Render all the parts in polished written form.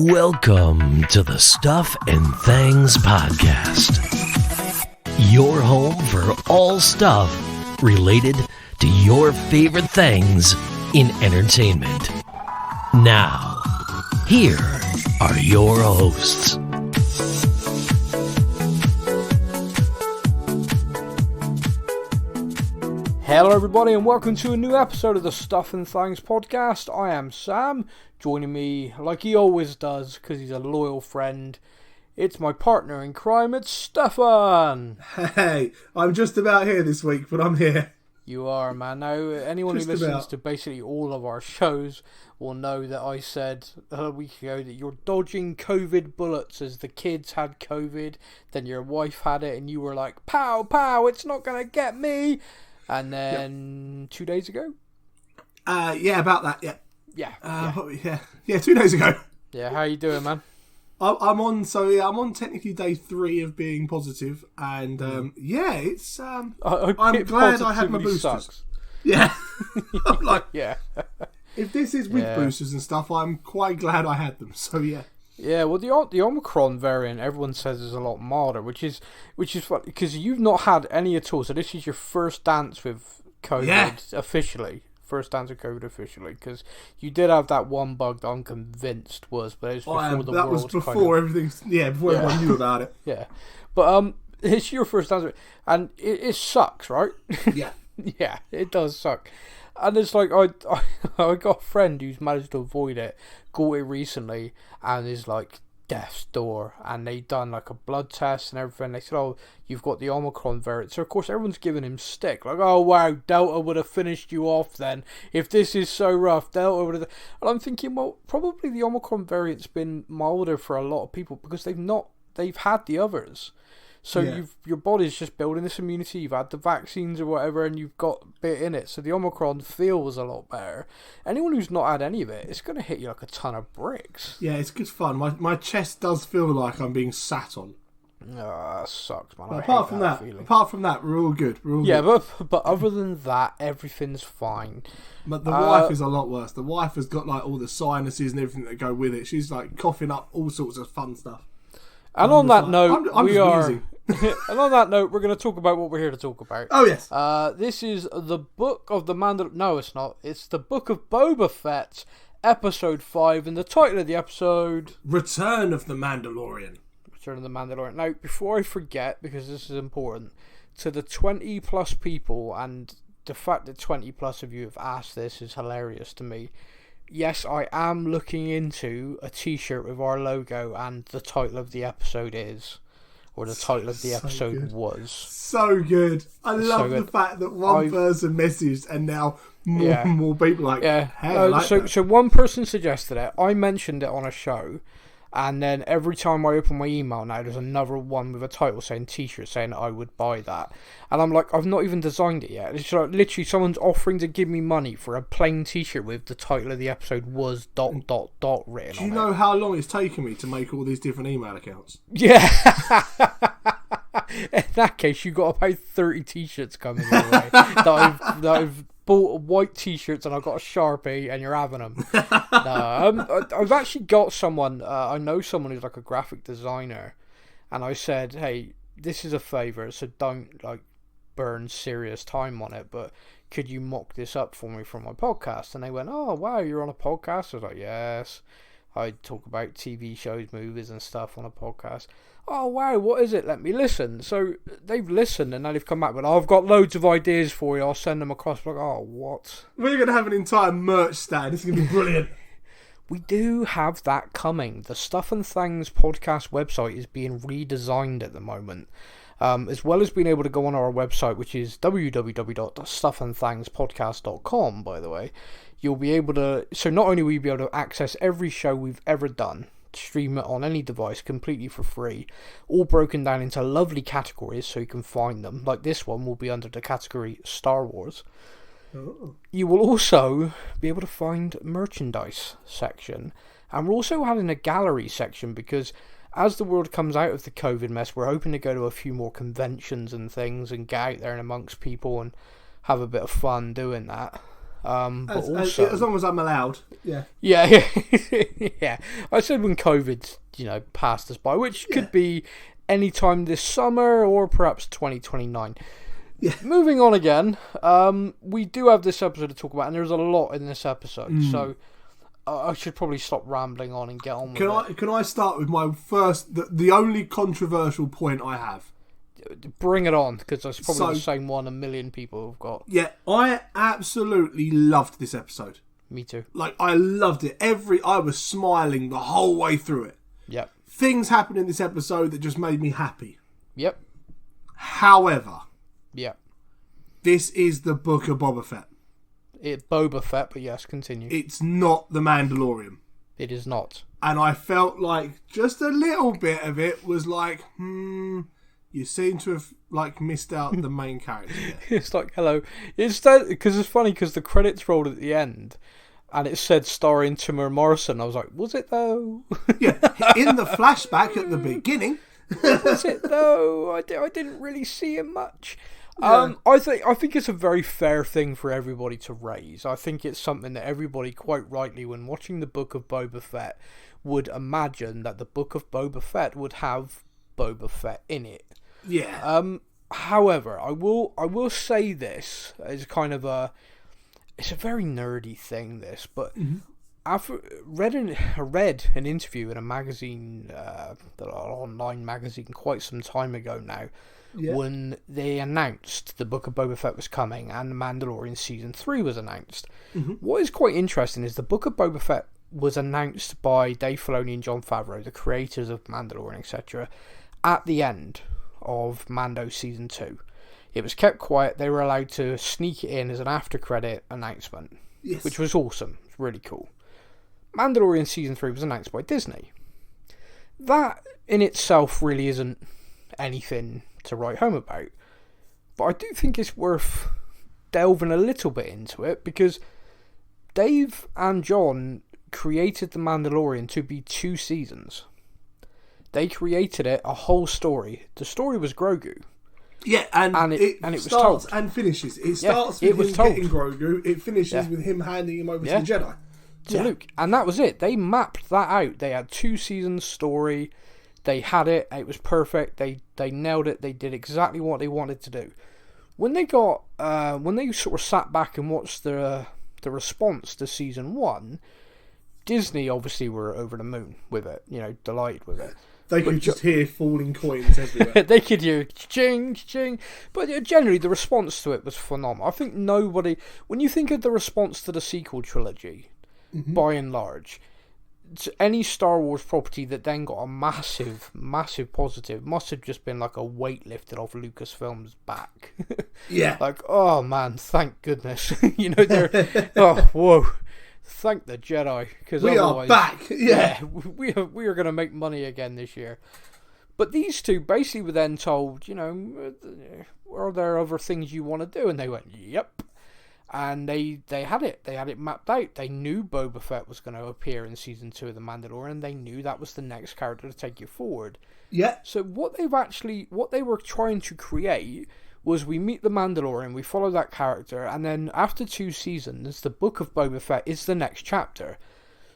Welcome to the Stuff and Things Podcast, your home for all stuff related to your favorite things in entertainment. Now, here are your hosts. Hello everybody and welcome to a new episode of the Stuff and Things Podcast. I am Sam, joining me like he always does because he's a loyal friend. It's my partner in crime, it's Stefan. Hey, I'm just about here this week, but I'm here. You are, man. Now, anyone who listens to basically all of our shows will know that I said a week ago that you're dodging COVID bullets as the kids had COVID, then your wife had it and you were like, pow, pow, it's not going to get me. And then 2 days ago? Yeah, about that, yeah. Yeah. 2 days ago. Yeah, how you doing, man? I'm on technically day 3 of being positive, and it's I'm glad I had my boosters. Sucks. Yeah. I'm like, yeah. If this is with boosters and stuff, I'm quite glad I had them. So yeah. Yeah, well, the Omicron variant, everyone says is a lot milder, which is funny because you've not had any at all. So this is your first dance with COVID officially. First dance with COVID officially, because you did have that one bug that I'm convinced was, but it was before the that world. Was before everything. Yeah, before everyone knew about it. Yeah, but it's your first dance, and it sucks, right? Yeah, yeah, it does suck. And it's like, I got a friend who's managed to avoid it, got it recently, and is like death's door. And they done like a blood test and everything. They said, oh, you've got the Omicron variant. So of course everyone's giving him stick. Like, oh wow, Delta would have finished you off then. If this is so rough, Delta would have... And I'm thinking, well, probably the Omicron variant's been milder for a lot of people because they've had the others. So your body's just building this immunity. You've had the vaccines or whatever, and you've got a bit in it. So the Omicron feels a lot better. Anyone who's not had any of it, it's going to hit you like a ton of bricks. Yeah, it's good fun. My chest does feel like I'm being sat on. Oh, that sucks, man. Apart from that, we're all good. But other than that, everything's fine. But the wife is a lot worse. The wife has got like all the sinuses and everything that go with it. She's like coughing up all sorts of fun stuff. And on that note, and on that note, we're going to talk about what we're here to talk about. Oh, yes. This is the book of the Mandalorian. No, it's not. It's the book of Boba Fett, episode 5, and the title of the episode... Return of the Mandalorian. Return of the Mandalorian. Now, before I forget, because this is important, to the 20 plus people, and the fact that 20 plus of you have asked this is hilarious to me. Yes, I am looking into a t-shirt with our logo and the title of the episode is, or the title of the episode was. So good. I love the fact that one person messaged and now more and more people like, So one person suggested it, I mentioned it on a show, and then every time I open my email now, there's another one with a title saying t-shirt saying that I would buy that. And I'm like, I've not even designed it yet. It's like literally someone's offering to give me money for a plain t-shirt with the title of the episode was ... written on it. Do you know how long it's taken me to make all these different email accounts? Yeah. In that case, you've got about 30 t-shirts coming your way that I've bought white t-shirts and I've got a Sharpie and you're having them. I've actually got someone, I know someone who's like a graphic designer, and I said, hey, this is a favour, so don't like burn serious time on it, but could you mock this up for me for my podcast? And they went, oh wow, you're on a podcast? I was like, yes, I talk about TV shows, movies and stuff on a podcast. Oh wow, what is it? Let me listen. So they've listened and now they've come back with, I've got loads of ideas for you, I'll send them across. Like, oh, what? We're going to have an entire merch stand. It's going to be brilliant. We do have that coming. The Stuff and Things podcast website is being redesigned at the moment. As well as being able to go on our website, which is www.stuffandthingspodcast.com, by the way. You'll be able to, so not only will you be able to access every show we've ever done, stream it on any device completely for free, all broken down into lovely categories so you can find them. Like this one will be under the category Star Wars. Oh. You will also be able to find merchandise section, and we're also having a gallery section because as the world comes out of the COVID mess, we're hoping to go to a few more conventions and things and get out there and amongst people and have a bit of fun doing that. But also, as long as I'm allowed, yeah. Yeah. Yeah. I said when COVID, passed us by, which could be any time this summer or perhaps 2029. Yeah. Moving on again, we do have this episode to talk about, and there's a lot in this episode, so I should probably stop rambling on and get on with it. Can I start with my first, the only controversial point I have? Bring it on, because it's probably the same one a million people have got. Yeah, I absolutely loved this episode. Me too. Like, I loved it. I was smiling the whole way through it. Yep. Things happened in this episode that just made me happy. Yep. However... Yep. This is the Book of Boba Fett. Boba Fett, but yes, continue. It's not the Mandalorian. It is not. And I felt like just a little bit of it was like, you seem to have missed out the main character. It's like, hello. Because it's funny because the credits rolled at the end, and it said starring Tamir Morrison. I was like, was it though? Yeah, in the flashback at the beginning. Was it though? I didn't really see him much. Yeah. I think it's a very fair thing for everybody to raise. I think it's something that everybody, quite rightly, when watching the Book of Boba Fett, would imagine that the Book of Boba Fett would have Boba Fett in it. Yeah. However, I will say this as kind of it's a very nerdy thing, this, but I've read an interview in a magazine, an online magazine, quite some time ago now, when they announced the Book of Boba Fett was coming and Mandalorian Season 3 was announced. What is quite interesting is the Book of Boba Fett was announced by Dave Filoni and Jon Favreau, the creators of Mandalorian, etc., at the end of Mando Season 2. It was kept quiet. They were allowed to sneak it in as an after-credit announcement, which was awesome. It's really cool. Mandalorian Season 3 was announced by Disney. That in itself really isn't anything to write home about. But I do think it's worth delving a little bit into it, because Dave and John created The Mandalorian to be 2 seasons. They created it a whole story. The story was Grogu. Yeah, and it was starts told. And finishes. It starts with him getting Grogu. It finishes with him handing him over to the Jedi. To Luke. And that was it. They mapped that out. They had 2 seasons story. They had it. It was perfect. They nailed it. They did exactly what they wanted to do. When they got when they sort of sat back and watched the response to season 1, Disney obviously were over the moon with it. Delighted with it. They could just hear falling coins everywhere. They could hear ching, ching. But generally, the response to it was phenomenal. I think nobody... When you think of the response to the sequel trilogy, by and large, any Star Wars property that then got a massive, massive positive must have just been like a weight lifted off Lucasfilm's back. Yeah. Like, oh man, thank goodness. They're... oh, whoa. Thank the Jedi, because we are back. Yeah, we are going to make money again this year. But these two basically were then told, are there other things you want to do? And they went, yep. And they had it. They had it mapped out. They knew Boba Fett was going to appear in season 2 of The Mandalorian. They knew that was the next character to take you forward. Yeah. So what they were trying to create was, we meet the Mandalorian, we follow that character, and then after 2 seasons, the Book of Boba Fett is the next chapter.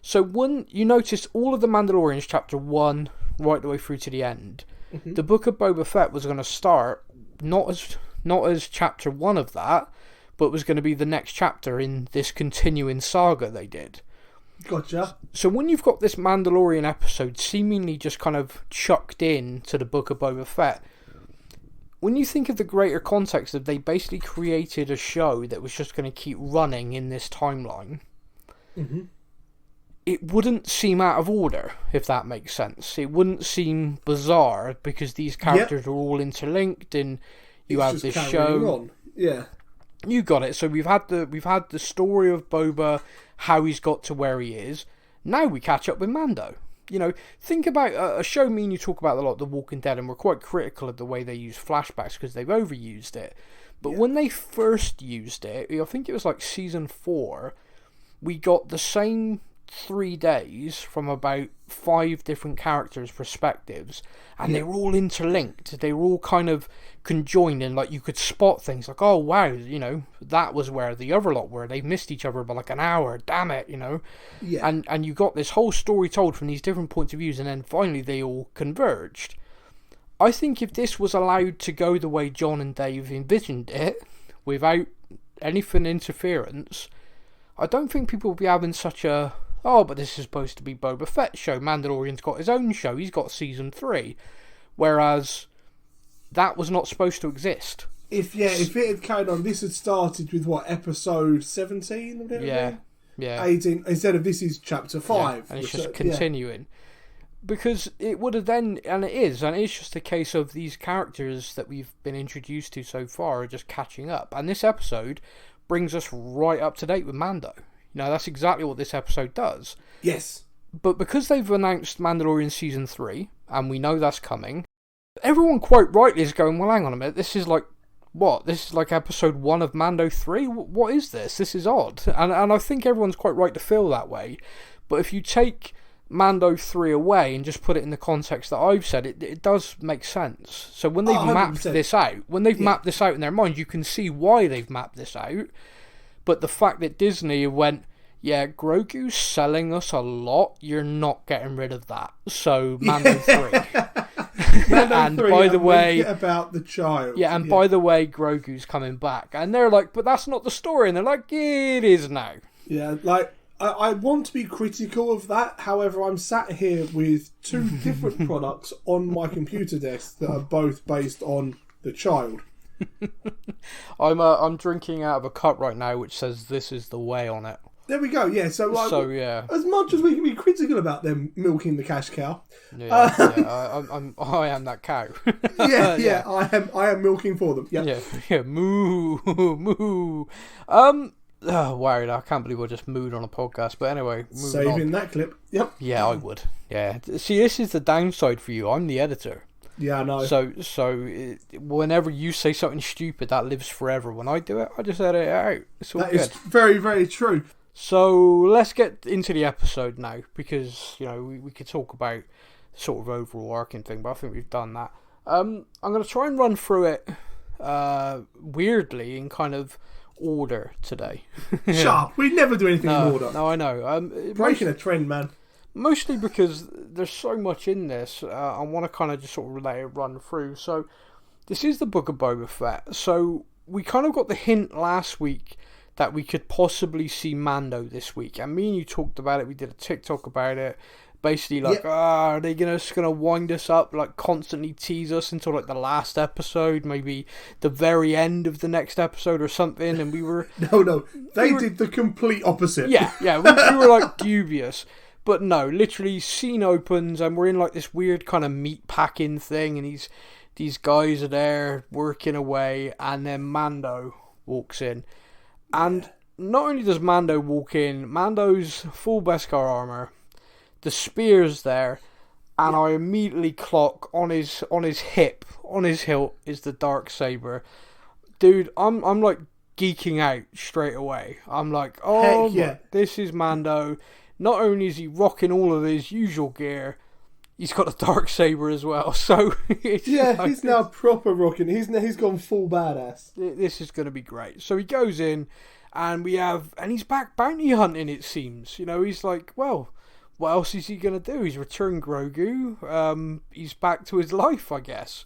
So when you notice all of the Mandalorians, chapter 1 right the way through to the end, the Book of Boba Fett was going to start not as chapter 1 of that, but was going to be the next chapter in this continuing saga they did. Gotcha. So when you've got this Mandalorian episode seemingly just kind of chucked in to the Book of Boba Fett, when you think of the greater context of they basically created a show that was just going to keep running in this timeline, it wouldn't seem out of order, if that makes sense. It wouldn't seem bizarre, because these characters are all interlinked, and you have this show. On. Yeah, you got it. So we've had the story of Boba, how he's got to where he is. Now we catch up with Mando. Think about a show me and you talk about a lot, The Walking Dead, and we're quite critical of the way they use flashbacks because they've overused it. But when they first used it, I think it was like season 4, we got the same 3 days from about 5 different characters' perspectives, and they were all interlinked. They were all kind of conjoined, and like you could spot things like, oh wow, you know, that was where the other lot were. They missed each other by like an hour. Damn it, you know. Yeah. And you got this whole story told from these different points of views, and then finally they all converged. I think if this was allowed to go the way John and Dave envisioned it, without anything interference, I don't think people would be having such a, oh, but this is supposed to be Boba Fett's show. Mandalorian's got his own show. He's got season 3. Whereas that was not supposed to exist. If it had carried on, this had started with what, episode 17? Yeah. 18. Instead of this is chapter 5. Yeah, and it's just continuing. Because it would have then, and it's just a case of these characters that we've been introduced to so far are just catching up. And this episode brings us right up to date with Mando. You know, that's exactly what this episode does. Yes. But because they've announced Mandalorian Season 3, and we know that's coming, everyone quite rightly is going, well, hang on a minute, this is like, what? This is like episode 1 of Mando 3? What is this? This is odd. And I think everyone's quite right to feel that way. But if you take Mando 3 away and just put it in the context that I've said, it does make sense. So when they've mapped this out, mapped this out in their mind, you can see why they've mapped this out. But the fact that Disney went, yeah, Grogu's selling us a lot, you're not getting rid of that. So Mando 3. And 3, by the way, about the child. Yeah, and by the way, Grogu's coming back. And they're like, but that's not the story. And they're like, it is now. Yeah, like, I want to be critical of that. However, I'm sat here with 2 different products on my computer desk that are both based on the child. I'm drinking out of a cup right now which says "This is the way" on it. There we go. Yeah. So yeah. As much as we can be critical about them milking the cash cow, I am that cow. yeah. I am milking for them. Yeah. Moo, moo. Oh, wow, I can't believe I just mooed on a podcast. But anyway, saving on. That clip. Yep. Yeah, I would. Yeah. See, this is the downside for you. I'm the editor. Yeah, I know. So whenever you say something stupid, that lives forever. When I do it, I just edit it out. It's all that good. Is very, very true. So let's get into the episode now, because you know we could talk about sort of overall arcing thing, but I think we've done that. I'm going to try and run through it weirdly in kind of order today. Sharp. We never do anything in order. No, I know. Breaking a trend, man. Mostly because there's so much in this. I want to kind of just sort of let it run through. So this is the Book of Boba Fett. So we kind of got the hint last week that we could possibly see Mando this week. And me and you talked about it. We did a TikTok about it. Basically, like, are they just going to wind us up, like, constantly tease us until, like, the last episode, maybe the very end of the next episode or something? And we were... No, they did the complete opposite. Yeah, we were, like, dubious. But no, literally, scene opens, and we're in, like, this weird kind of meat packing thing, and these guys are there working away, and then Mando walks in. And not only does Mando walk in, Mando's full Beskar armor, the spear's there, and I immediately clock on his hip, on his hilt, is the darksaber. Dude, I'm like geeking out straight away. I'm like, oh, yeah. This is Mando. Not only is he rocking all of his usual gear, he's got a darksaber as well. So he's now proper rocking. He's gone full badass. This is going to be great. So he goes in, and he's back bounty hunting. It seems, you know, he's like, well, what else is he going to do? He's returned Grogu. He's back to his life, I guess.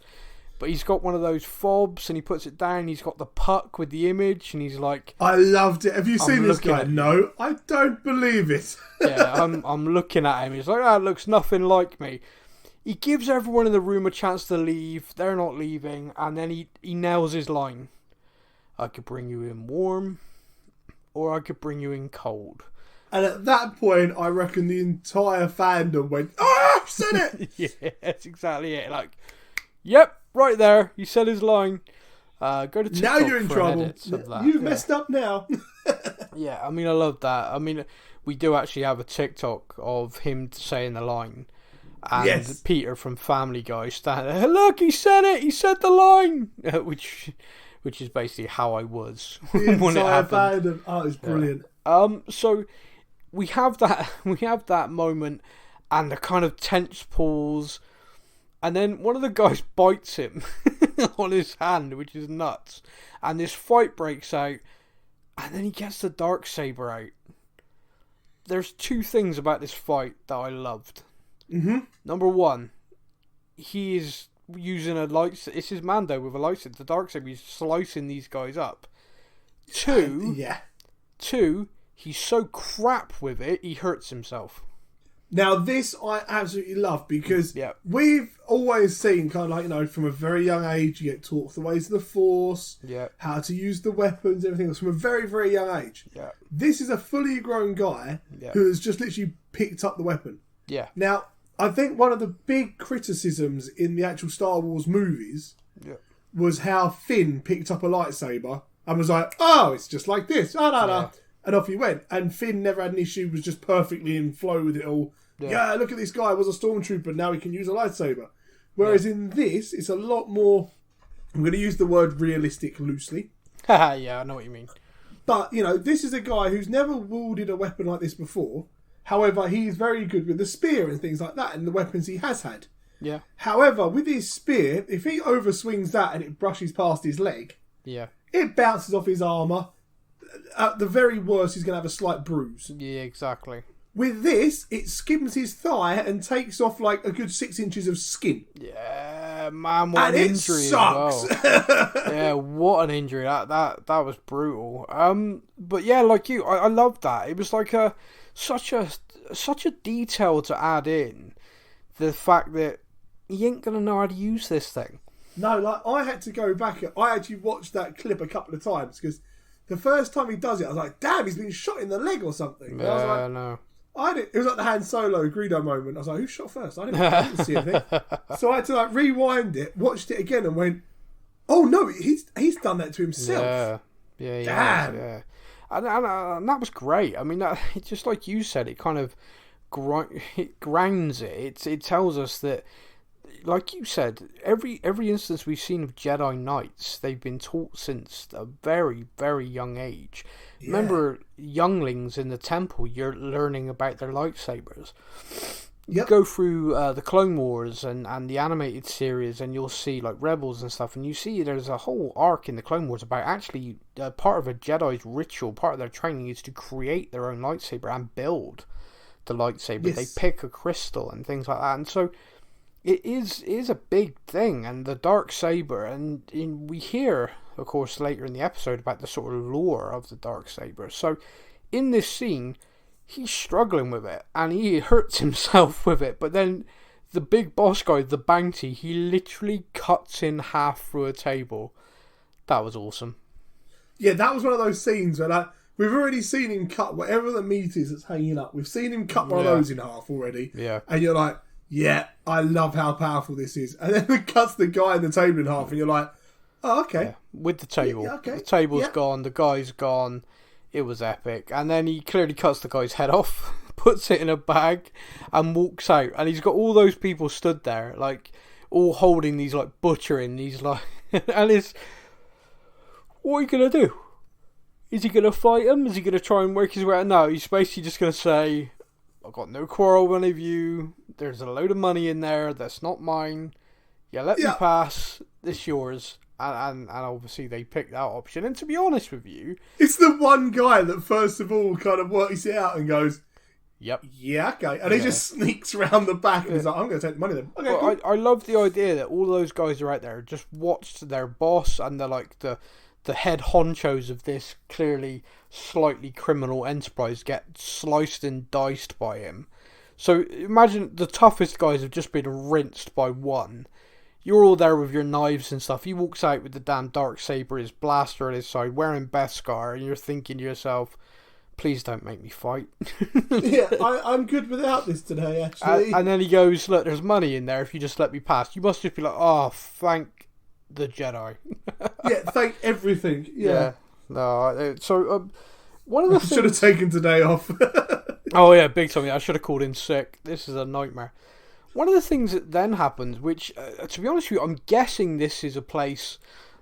But he's got one of those fobs, and he puts it down. He's got the puck with the image, and he's like, I loved it. Have you seen this guy? No, I don't believe it. Yeah, I'm looking at him. He's like, that looks nothing like me. He gives everyone in the room a chance to leave. They're not leaving. And then he nails his line. I could bring you in warm, or I could bring you in cold. And at that point, I reckon the entire fandom went, "Ah, said it!" Yeah, that's exactly it. Like, yep, right there. He said his line. Go to TikTok. Now you're in trouble. You've messed up now. Yeah, I mean, I love that. I mean, we do actually have a TikTok of him saying the line. And Peter from Family Guy standing there, look, he said it. He said the line. Which is basically how I was. The entire fandom. Oh, it's brilliant. So we have that moment, and the kind of tense pause, and then one of the guys bites him on his hand, which is nuts, and this fight breaks out, and then he gets the Darksaber out. There's two things about this fight that I loved. Mm-hmm. Number one, he is using a lightsaber. This is Mando with a lightsaber. The Darksaber, he's slicing these guys up. Two, he's so crap with it, he hurts himself. Now, this I absolutely love, because we've always seen, kind of like, from a very young age, you get taught the ways of the Force, how to use the weapons, everything else, from a very, very young age. Yeah. This is a fully grown guy who has just literally picked up the weapon. Yeah. Now, I think one of the big criticisms in the actual Star Wars movies was how Finn picked up a lightsaber and was like, oh, it's just like this. And off he went. And Finn never had an issue, was just perfectly in flow with it all. Yeah, look at this guy, was a stormtrooper, now he can use a lightsaber. Whereas in this, it's a lot more, I'm going to use the word realistic loosely. Yeah, I know what you mean. But, this is a guy who's never wielded a weapon like this before. However, he's very good with the spear and things like that, and the weapons he has had. Yeah. However, with his spear, if he overswings that and it brushes past his leg, it bounces off his armour. At the very worst, he's going to have a slight bruise. Yeah, exactly. With this, it skims his thigh and takes off like a good 6 inches of skin. Yeah, man, what and an it injury sucks. as well. Yeah, what an injury. That was brutal. But yeah, like you, I love that. It was like such a detail to add in. The fact that he ain't going to know how to use this thing. No, like, I had to go back. I actually watched that clip a couple of times, because the first time he does it, I was like, damn, he's been shot in the leg or something. Yeah, I was like, no. it was like the Han Solo Greedo moment. I was like, who shot first? I didn't see anything. So I had to rewind it, watched it again, and went, oh no, he's done that to himself. Yeah. Damn. Yeah. And that was great. I mean, just like you said, it kind of grounds it. It tells us that, like you said, every instance we've seen of Jedi Knights, they've been taught since a very, very young age. Yeah. Remember, younglings in the temple, you're learning about their lightsabers. You go through the Clone Wars and the animated series, and you'll see like Rebels and stuff, and you see there's a whole arc in the Clone Wars about actually part of a Jedi's ritual, part of their training is to create their own lightsaber and build the lightsaber. Yes. They pick a crystal and things like that, and so it is a big thing. And the Darksaber, and we hear, of course, later in the episode about the sort of lore of the Darksaber. So in this scene, he's struggling with it, and he hurts himself with it, but then the big boss guy, the bounty, he literally cuts in half through a table. That was awesome. Yeah, that was one of those scenes where we've already seen him cut whatever the meat is that's hanging up. We've seen him cut one of those in half already. Yeah. And you're like, yeah, I love how powerful this is. And then it cuts the guy in the table in half, and you're like, oh, okay. Yeah. With the table. Yeah, okay. The table's gone, the guy's gone. It was epic. And then he clearly cuts the guy's head off, puts it in a bag, and walks out. And he's got all those people stood there, like, all holding these, like, butchering these, like... and it's... What are you going to do? Is he going to fight him? Is he going to try and work his way out? No, he's basically just going to say, I've got no quarrel with any of you. There's a load of money in there that's not mine. Yeah, let me pass. It's yours. And obviously they picked that option. And to be honest with you... It's the one guy that first of all kind of works it out and goes, yep. Yeah, okay. And he just sneaks around the back and he's like, I'm going to take the money then. Okay, well, cool. I love the idea that all those guys are out there just watched their boss and they're like the head honchos of this clearly slightly criminal enterprise get sliced and diced by him. So imagine the toughest guys have just been rinsed by one. You're all there with your knives and stuff. He walks out with the damn Darksaber, his blaster at his side, wearing Beskar, and you're thinking to yourself, please don't make me fight. Yeah, I'm good without this today, actually. And then he goes, look, there's money in there if you just let me pass. You must just be like, oh, thank the Jedi. Yeah, thank everything. Yeah. No, so one of the things... should have taken today off. Oh, yeah, big time. I should have called in sick. This is a nightmare. One of the things that then happens, which, to be honest with you, I'm guessing this is a place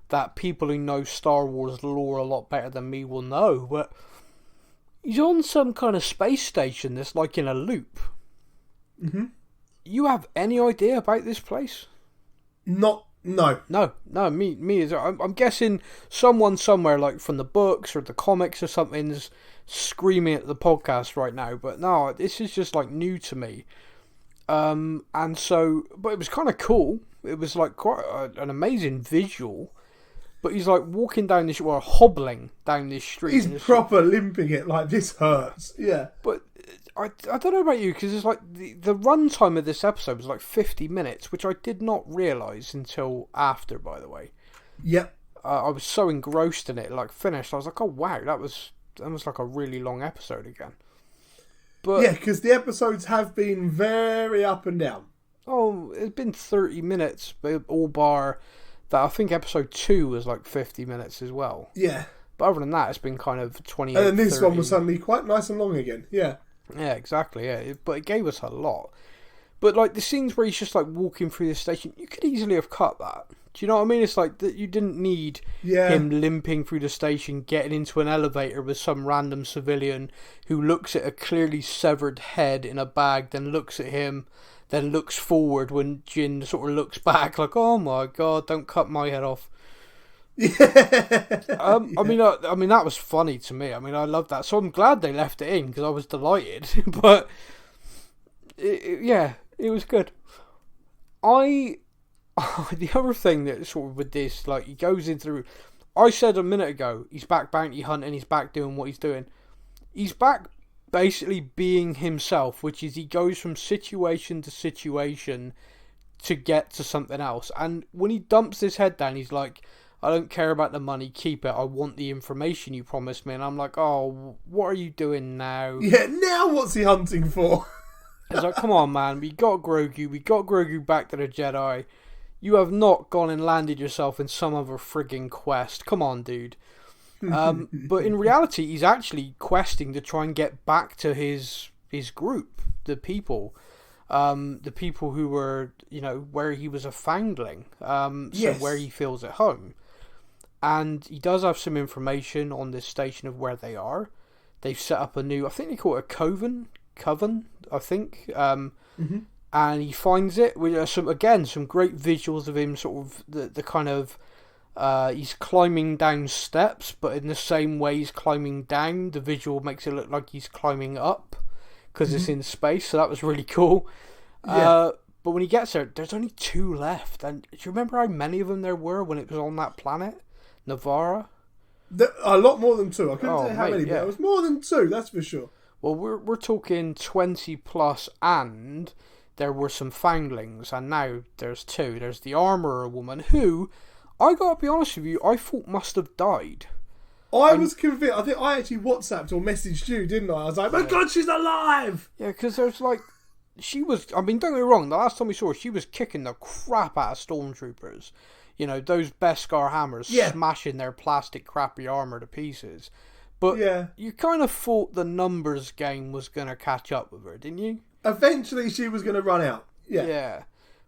that people who know Star Wars lore a lot better than me will know, but He's on some kind of space station that's like in a loop. Mm-hmm. You have any idea about this place? No. Me is. I'm guessing someone somewhere, like from the books or the comics or something's screaming at the podcast right now. But no, this is just like new to me. And so, but it was kind of cool. It was like quite an amazing visual. But he's like walking down this, or hobbling down this street. He's proper limping it, like this hurts. Yeah. But I don't know about you, because it's like the runtime of this episode was like 50 minutes, which I did not realise until after, by the way. Yep. I was so engrossed in it, like finished. I was like, oh wow, that was like a really long episode again. But yeah, because the episodes have been very up and down. Oh, it's been 30 minutes, all bar that. I think episode 2 was like 50 minutes as well. Yeah. But other than that, it's been kind of 28, and then this 30. one was suddenly quite nice and long again. Yeah. Yeah, exactly, yeah. But it gave us a lot. But like the scenes where he's just like walking through the station, you could easily have cut that. Do you know what I mean? It's like that you didn't need him limping through the station, getting into an elevator with some random civilian who looks at a clearly severed head in a bag, then looks at him, then looks forward when Jin sort of looks back like, oh my god, don't cut my head off. I mean that was funny to me. I mean, I love that, so I'm glad they left it in because I was delighted. But it was good. The other thing that sort of with this, like, he goes into I said a minute ago, he's back bounty hunting, he's back doing what he's doing. He's back basically being himself, which is he goes from situation to situation to get to something else. And when he dumps his head down, he's like, I don't care about the money, keep it. I want the information you promised me. And I'm like, oh, what are you doing now? Yeah, now what's he hunting for? It's like, come on, man. We got Grogu back to the Jedi. You have not gone and landed yourself in some other frigging quest. Come on, dude. But in reality, he's actually questing to try and get back to his group, the people who were, where he was a foundling, so where he feels at home. And he does have some information on this station of where they are. They've set up a new, I think they call it a coven, I think. And he finds it with some great visuals of him sort of the kind of he's climbing down steps, but in the same way he's climbing down, the visual makes it look like he's climbing up because it's in space. So that was really cool. But when he gets there, there's only 2 left. And do you remember how many of them there were when it was on that planet, Navarra? A lot more than 2. I couldn't tell you how many, but it was more than 2. That's for sure. Well, we're talking 20 plus, and there were some foundlings, and now there's 2. There's the armourer woman, who, I gotta be honest with you, I thought must have died. I was convinced. I think I actually WhatsApped or messaged you, didn't I? I was like, my God, she's alive! Yeah, because there's like, she was, I mean, don't get me wrong, the last time we saw her, she was kicking the crap out of stormtroopers. Those Beskar hammers smashing their plastic crappy armour to pieces. But you kind of thought the numbers game was going to catch up with her, didn't you? Eventually she was going to run out. Yeah.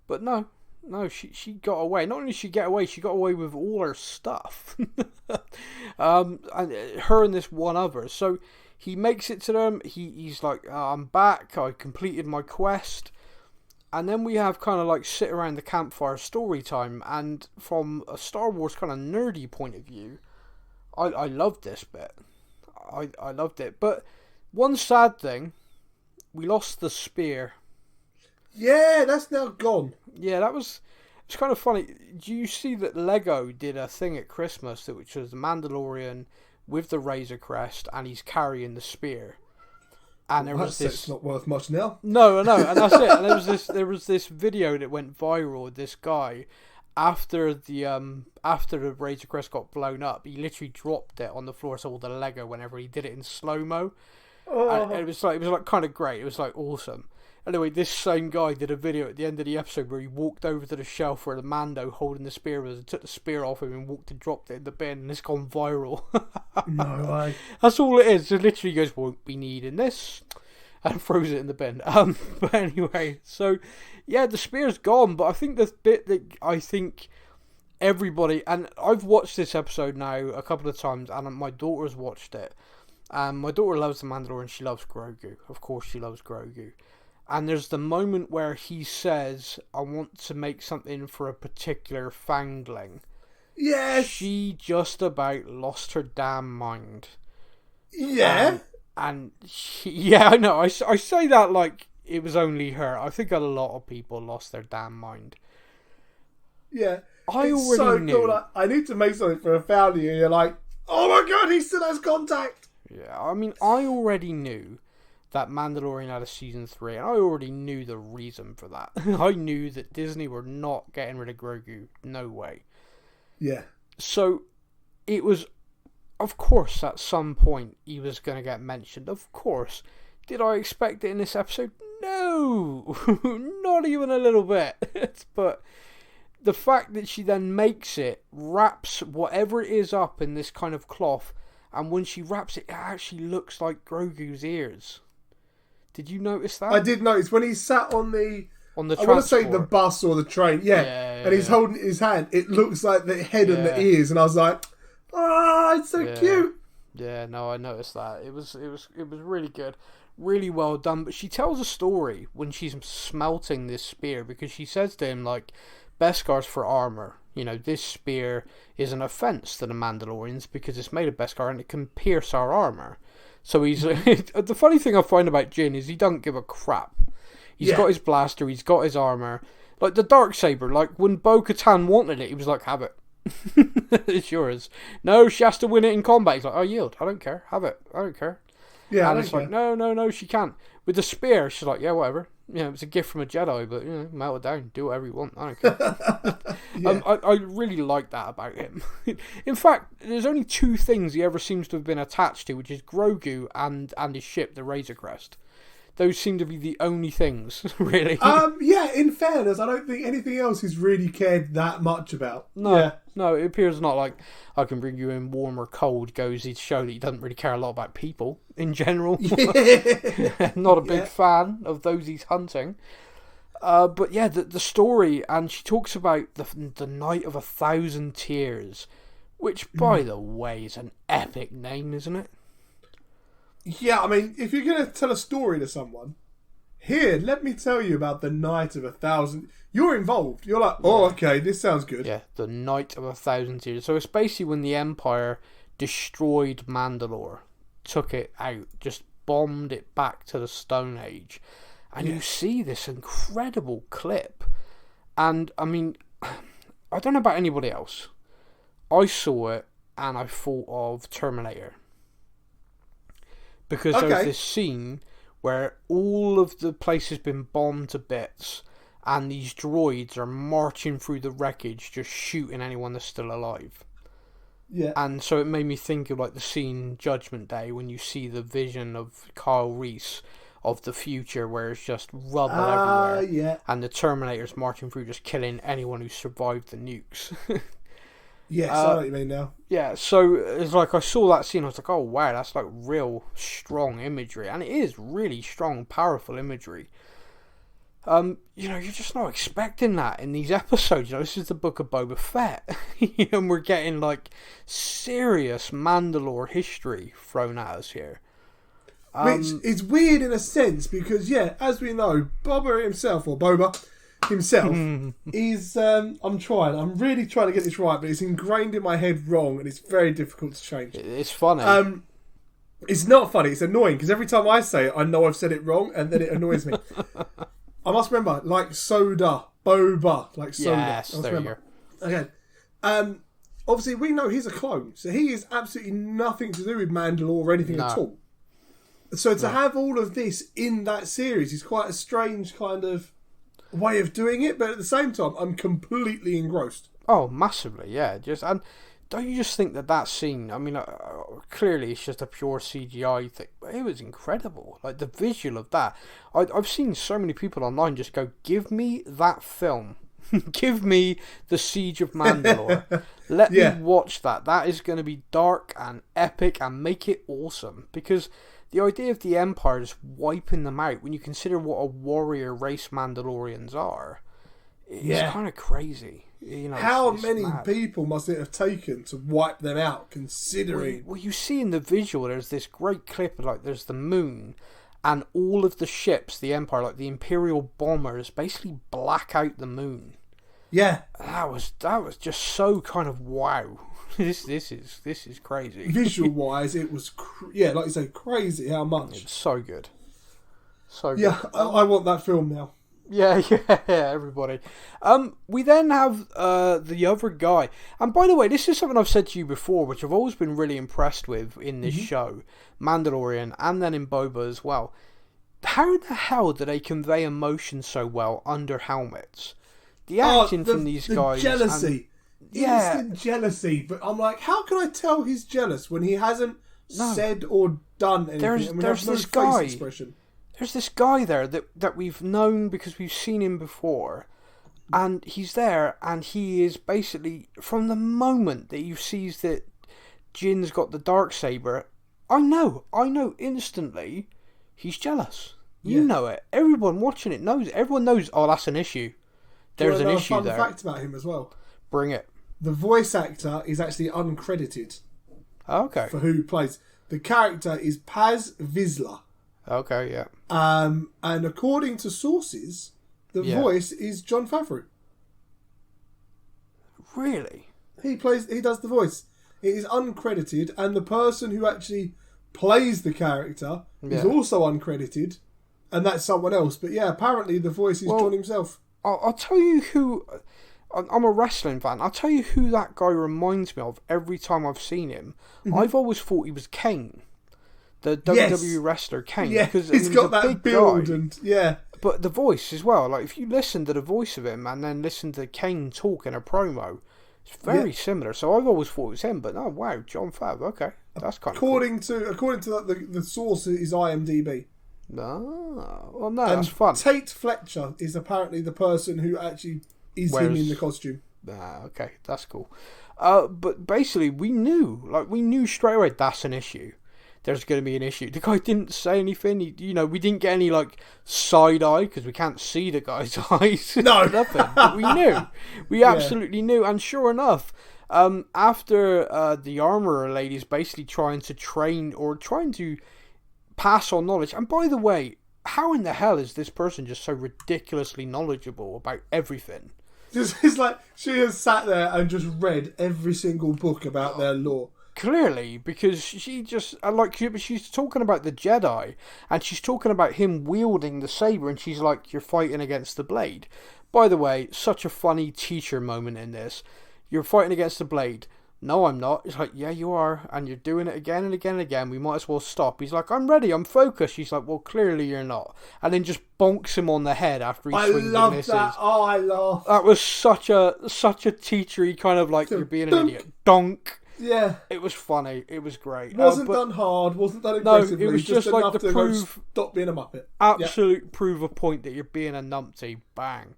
But no, she got away. Not only did she get away, she got away with all her stuff. And her and this one other. So he makes it to them. He's like, I'm back. I completed my quest. And then we have kind of like sit around the campfire story time. And from a Star Wars kind of nerdy point of view, I loved this bit. I loved it. But one sad thing, we lost the spear. Yeah, that's now gone. Yeah, it's kind of funny. Do you see that Lego did a thing at Christmas which was the Mandalorian with the Razor Crest, and he's carrying the spear. And there was this. It's not worth much now. No, and that's it. And there was this video that went viral with this guy. After the Razor Crest got blown up, he literally dropped it on the floor, so all the Lego whenever he did it in slow-mo. And it was like kind of great. It was like awesome. Anyway, this same guy did a video at the end of the episode where he walked over to the shelf where the Mando holding the spear was and took the spear off him and walked and dropped it in the bin, and it's gone viral. No way. That's all it is. It literally goes, won't be needing this, and throws it in the bin. But anyway, so yeah, the spear's gone, but I think the bit that I think everybody, and I've watched this episode now a couple of times, and my daughter's watched it, My daughter loves the Mandalorian. She loves Grogu. Of course, she loves Grogu. And there's the moment where he says, "I want to make something for a particular foundling." Yes. She just about lost her damn mind. Yeah. And yeah, I know. I say that like it was only her. I think a lot of people lost their damn mind. Yeah. I it's already so knew. Cool. Like, I need to make something for a family, and you're like, oh my god, he still has contact. Yeah, I mean, I already knew that Mandalorian had a season 3, and I already knew the reason for that. I knew that Disney were not getting rid of Grogu. No way. Yeah. So, it was, of course, at some point, he was going to get mentioned. Of course. Did I expect it in this episode? No! Not even a little bit. But the fact that she then makes it, wraps whatever it is up in this kind of cloth, and when she wraps it, it actually looks like Grogu's ears. Did you notice that? I did notice when he sat on the I want to say transport. the bus or the train, and he's holding his hand. It looks like the head and the ears, and I was like, "Oh, it's so cute." Yeah, no, I noticed that. It was really good, really well done. But she tells a story when she's smelting this spear, because she says to him like, "Beskar's for armor. You know, this spear is an offense to the Mandalorians because it's made of Beskar and it can pierce our armor." So he's the funny thing I find about Jin is he doesn't give a crap. He's got his blaster, he's got his armor. Like the Darksaber, like when Bo-Katan wanted it, he was like, "Have it." It's yours. No, she has to win it in combat. He's like, "I yield. I don't care. Have it. I don't care." Yeah, and it's like, no, she can't. With the spear, she's like, "Yeah, whatever. You know, it's a gift from a Jedi, but, you know, melt it down. Do whatever you want. I don't care." I really like that about him. In fact, there's only 2 things he ever seems to have been attached to, which is Grogu and his ship, the Razor Crest. Those seem to be the only things, really. Yeah, in fairness, I don't think anything else he's really cared that much about. No, it appears not like I can bring you in warm or cold goes to show that he doesn't really care a lot about people in general. Not a big fan of those he's hunting. But yeah, the story, and she talks about the Night of 1,000 Tears, which, by the way, is an epic name, isn't it? Yeah, I mean, if you're going to tell a story to someone, here, let me tell you about the Night of 1,000. You're involved. You're like, oh, okay, this sounds good. Yeah, the Night of 1,000 Tears. So it's basically when the Empire destroyed Mandalore, took it out, just bombed it back to the Stone Age. And you see this incredible clip. And, I mean, I don't know about anybody else. I saw it and I thought of Terminator. Because there's this scene where all of the place has been bombed to bits and these droids are marching through the wreckage just shooting anyone that's still alive. Yeah. And so it made me think of like the scene Judgment Day when you see the vision of Kyle Reese of the future where it's just rubble everywhere. Yeah. And the Terminator's marching through just killing anyone who survived the nukes. Yes, I know what you mean now. Yeah, so it's like I saw that scene, I was like, oh wow, that's like real strong imagery. And it is really strong, powerful imagery. You know, you're just not expecting that in these episodes. You know, this is the book of Boba Fett. And we're getting like serious Mandalore history thrown at us here. Which is weird in a sense because, yeah, as we know, Boba himself is I'm really trying to get this right, but it's ingrained in my head wrong and it's very difficult to change. It's funny. It's not funny, it's annoying because every time I say it I know I've said it wrong and then it annoys me. I must remember, like soda, Boba, like soda. Yes, there you go. Okay. Obviously we know he's a clone, so he has absolutely nothing to do with Mandalore or anything at all. So to have all of this in that series is quite a strange kind of way of doing it, but at the same time I'm completely engrossed. Oh, massively, yeah. And don't you just think that scene, I mean, clearly it's just a pure CGI thing, but it was incredible. Like the visual of that, I've seen so many people online just go, give me that film. Give me the Siege of Mandalore. Let me watch that. That is going to be dark and epic and make it awesome. Because the idea of the Empire just wiping them out, when you consider what a warrior race Mandalorians are, it's kind of crazy. You know, how it's many mad. people must it have taken to wipe them out, considering... Well, you see in the visual, there's this great clip of, like, there's the moon, and all of the ships, the Empire, like the Imperial bombers, basically black out the moon. Yeah. That was just so kind of wow. This is crazy. Visual wise, it was like you say, crazy how much. It's so good. So good. Yeah, I want that film now. Yeah, everybody. We then have the other guy. And by the way, this is something I've said to you before, which I've always been really impressed with in this show, Mandalorian, and then in Boba as well. How the hell do they convey emotion so well under helmets? The acting from these guys. Jealousy. Instant jealousy. But I'm like, how can I tell he's jealous when he hasn't said or done anything? There's this guy. Expression. There's this guy there that we've known because we've seen him before, and he's there, and he is basically, from the moment that you sees that Jin's got the Darksaber, I know instantly he's jealous. You know it. Everyone watching it knows. Everyone knows, oh, that's an issue. There's an issue there. Fun fact about him as well. Bring it. The voice actor is actually uncredited. Okay. For who plays. The character is Paz Vizsla. Okay, yeah. And according to sources, the voice is Jon Favreau. Really? He does the voice. It is uncredited, and the person who actually plays the character is also uncredited, and that's someone else. But yeah, apparently the voice is Jon himself. I'll tell you who... I'm a wrestling fan. I'll tell you who that guy reminds me of every time I've seen him. I've always thought he was Kane. The WWE wrestler Kane. Yeah, because, he's got that build guy, and yeah. But the voice as well. Like, if you listen to the voice of him and then listen to Kane talk in a promo, it's very similar. So I've always thought it was him. But oh wow, Jon Favreau. Okay, that's kind of cool. According to the source is IMDb. No, well no, that's fun. Tate Fletcher is apparently the person who actually is him in the costume. Okay, that's cool. But basically, we knew straight away that's an issue. There's going to be an issue. The guy didn't say anything. We didn't get any like side eye because we can't see the guy's eyes. No, nothing. But we knew. We absolutely knew. And sure enough, after the armorer lady's basically trying to pass on knowledge. And by the way, how in the hell is this person just so ridiculously knowledgeable about everything? It's like she has sat there and just read every single book about their lore. Clearly, because she just she's talking about the Jedi, and she's talking about him wielding the saber, and she's like, "You're fighting against the blade." By the way, such a funny teacher moment in this. You're fighting against the blade. No, I'm not. It's like, yeah, you are, and you're doing it again and again and again. We might as well stop. He's like, I'm ready, I'm focused. She's like, well, clearly you're not. And then just bonks him on the head after he swings and misses. That. Oh, I laughed. That was such a teachery kind of like, you're being an idiot. Donk. Yeah. It was funny. It was great. Wasn't done hard. Wasn't done aggressively. No, it was just like to prove. Stop being a muppet. Absolute prove a point that you're being a numpty. Bang.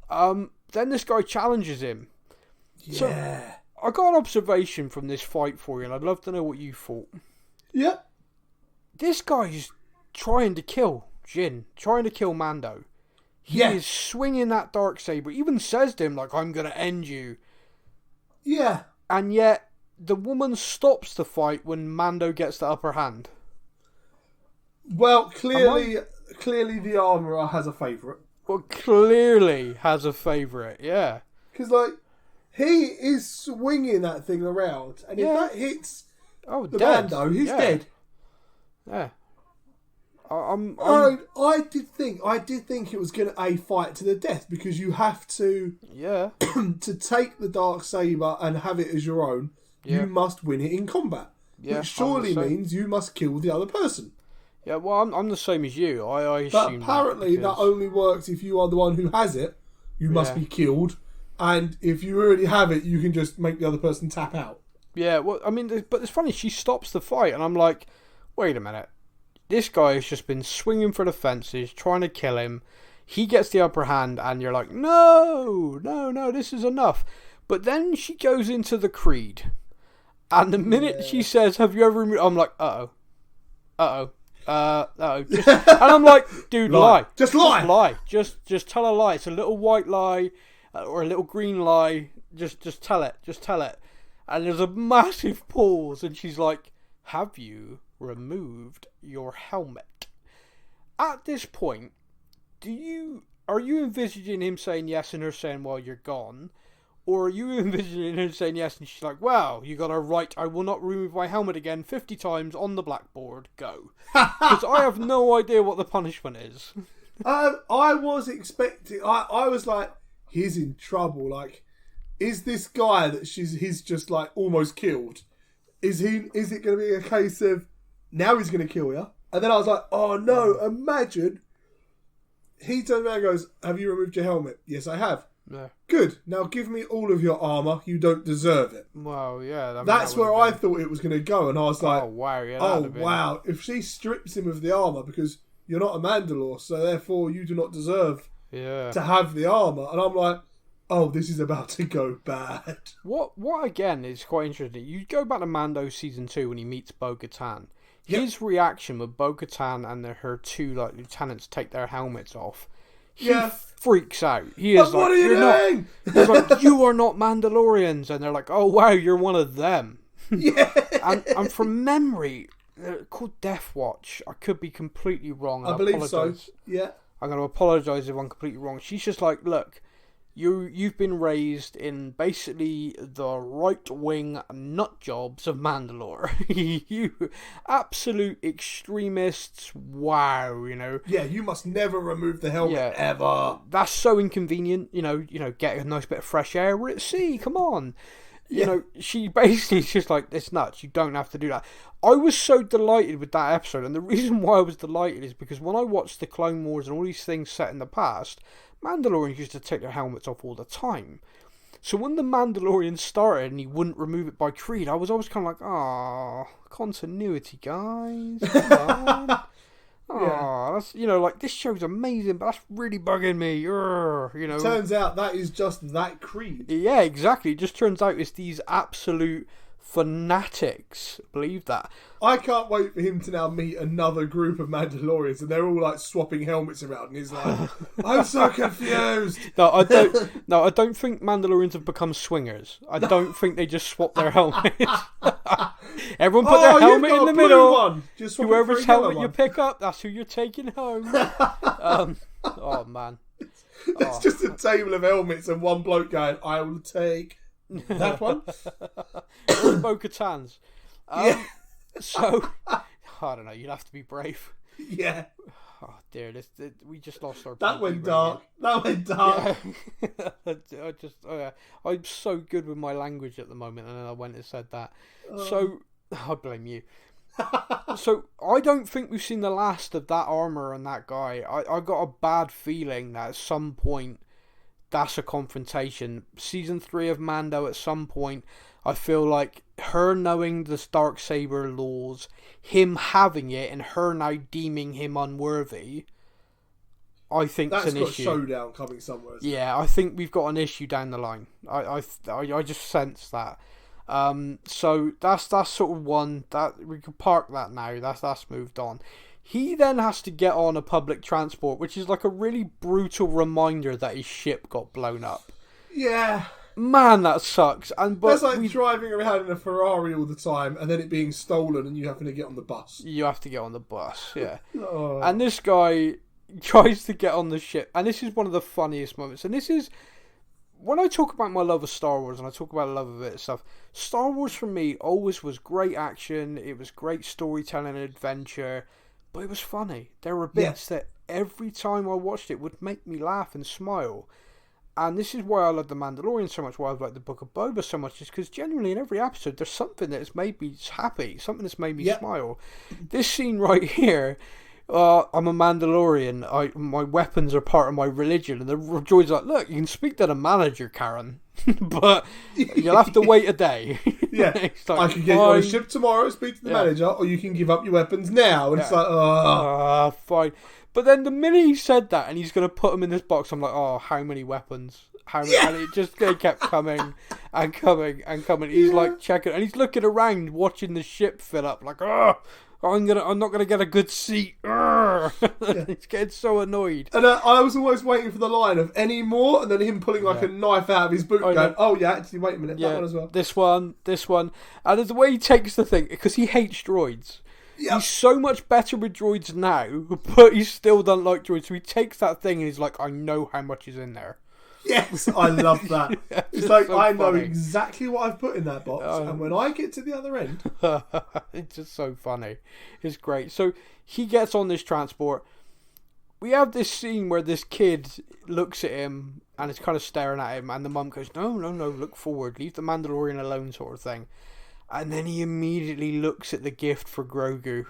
Then this guy challenges him. Yeah. So, I got an observation from this fight for you, and I'd love to know what you thought. Yeah. This guy's trying to kill Jin, trying to kill Mando. He is swinging that Darksaber. Even says to him, like, I'm going to end you. Yeah. And yet, the woman stops the fight when Mando gets the upper hand. Well, clearly the armourer has a favourite. Well, clearly has a favourite, yeah. Because, like, he is swinging that thing around, and if that hits the Mando, he's dead. Yeah. I did think it was going to a fight to the death, because you have to to take the Darksaber and have it as your own. You must win it in combat, which surely means you must kill the other person. Yeah, well, I'm the same as you. I but apparently that only works if you are the one who has it. You must be killed. And if you already have it, you can just make the other person tap out. Yeah, well, I mean, but it's funny, she stops the fight, and I'm like, wait a minute. This guy has just been swinging for the fences, trying to kill him. He gets the upper hand, and you're like, no, this is enough. But then she goes into the creed. And the minute she says, have you ever... I'm like, uh-oh. And I'm like, dude, lie. Just lie. Just tell a lie. It's a little white lie. or a little green lie. Just tell it. Just tell it. And there's a massive pause, and she's like, have you removed your helmet? At this point, are you envisaging him saying yes and her saying, well, you're gone? Or are you envisioning her saying yes and she's like, well, you got a right, I will not remove my helmet again 50 times on the blackboard, go. Because I have no idea what the punishment is. I was expecting, I was like, he's in trouble. Like, is this guy that he's just like almost killed? Is it going to be a case of, now he's going to kill you? And then I was like, oh no, imagine. He turns around and goes, have you removed your helmet? Yes, I have. No. Good. Now give me all of your armour. You don't deserve it. Well, yeah. That's where I thought it was going to go. And I was like, oh, wow. Yeah, wow. If she strips him of the armour because you're not a Mandalore, so therefore you do not deserve to have the armour. And I'm like, oh, this is about to go bad. What again is quite interesting. You go back to Mando season 2 when he meets Bo-Katan. His reaction with Bo-Katan and her two lieutenants take their helmets off. He freaks out. He is like, what are you doing? He's like, you are not Mandalorians. And they're like, oh wow, you're one of them. Yeah. and from memory, they're called Death Watch. I could be completely wrong. I believe so. Yeah. I'm going to apologise if I'm completely wrong. She's just like, look, you've been raised in basically the right-wing nut jobs of Mandalore. You absolute extremists. Wow, Yeah, you must never remove the helmet ever. That's so inconvenient. Get a nice bit of fresh air. We're at sea. Come on. She basically is just like, it's nuts. You don't have to do that. I was so delighted with that episode, and the reason why I was delighted is because when I watched the Clone Wars and all these things set in the past, Mandalorians used to take their helmets off all the time. So when the Mandalorian started and he wouldn't remove it by creed, I was always kind of like, oh, continuity, guys. Come on. That's this show's amazing, but that's really bugging me. Turns out that is just that creed. Yeah, exactly. It just turns out it's these absolute fanatics believe that. I can't wait for him to now meet another group of Mandalorians and they're all like swapping helmets around and he's like, I'm so confused. No, I don't think Mandalorians have become swingers. I don't think they just swap their helmets. Everyone put their helmet in the middle. Whoever's helmet you pick up, that's who you're taking home. Oh man. It's just a table of helmets and one bloke going, I will take that one. Bo-Katan's. So, I don't know. You'd have to be brave. Yeah. Oh dear, we just lost our. That went dark. That went dark. I'm so good with my language at the moment, and then I went and said that. So I blame you. So I don't think we've seen the last of that armor and that guy. I got a bad feeling that at some point that's a confrontation. Season 3 of Mando, at some point, I feel like her knowing the Darksaber laws, him having it, and her now deeming him unworthy, I think it's an issue. That's got a showdown coming somewhere. Yeah, I think we've got an issue down the line. I just sense that. So that's sort of one that we can park that now. That's moved on. He then has to get on a public transport, which is like a really brutal reminder that his ship got blown up. Yeah. Man, that sucks. That's like driving around in a Ferrari all the time and then it being stolen and you having to get on the bus. You have to get on the bus, yeah. And this guy tries to get on the ship. And this is one of the funniest moments. And this is, when I talk about my love of Star Wars and I talk about the love of it and stuff, Star Wars for me always was great action. It was great storytelling and adventure. But it was funny. There were bits that every time I watched it would make me laugh and smile. And this is why I love The Mandalorian so much, why I like the Book of Boba so much, is because genuinely in every episode there's something that has made me happy, something that's made me smile. This scene right here, I'm a Mandalorian, my weapons are part of my religion, and the droid's like, look, you can speak to the manager, Karen, but you'll have to wait a day. Yeah, like, I can get you on a ship tomorrow, speak to the manager, or you can give up your weapons now. And it's like, fine. But then the minute he said that, and he's going to put them in this box, I'm like, oh, how many weapons? And it just kept coming and coming and coming. He's like checking, and he's looking around, watching the ship fill up, like, I'm not gonna get a good seat. He's getting so annoyed. And I was always waiting for the line of any more, and then him pulling like a knife out of his boot, going, "Oh yeah, actually, wait a minute, that one as well." This one, and there's the way he takes the thing because he hates droids. Yep. He's so much better with droids now, but he still doesn't like droids. So he takes that thing and he's like, "I know how much is in there." Yes, I love that. It's like, so I know exactly what I've put in that box, and when I get to the other end... It's just so funny. It's great. So he gets on this transport. We have this scene where this kid looks at him and is kind of staring at him, and the mum goes, no, look forward, leave the Mandalorian alone, sort of thing. And then he immediately looks at the gift for Grogu.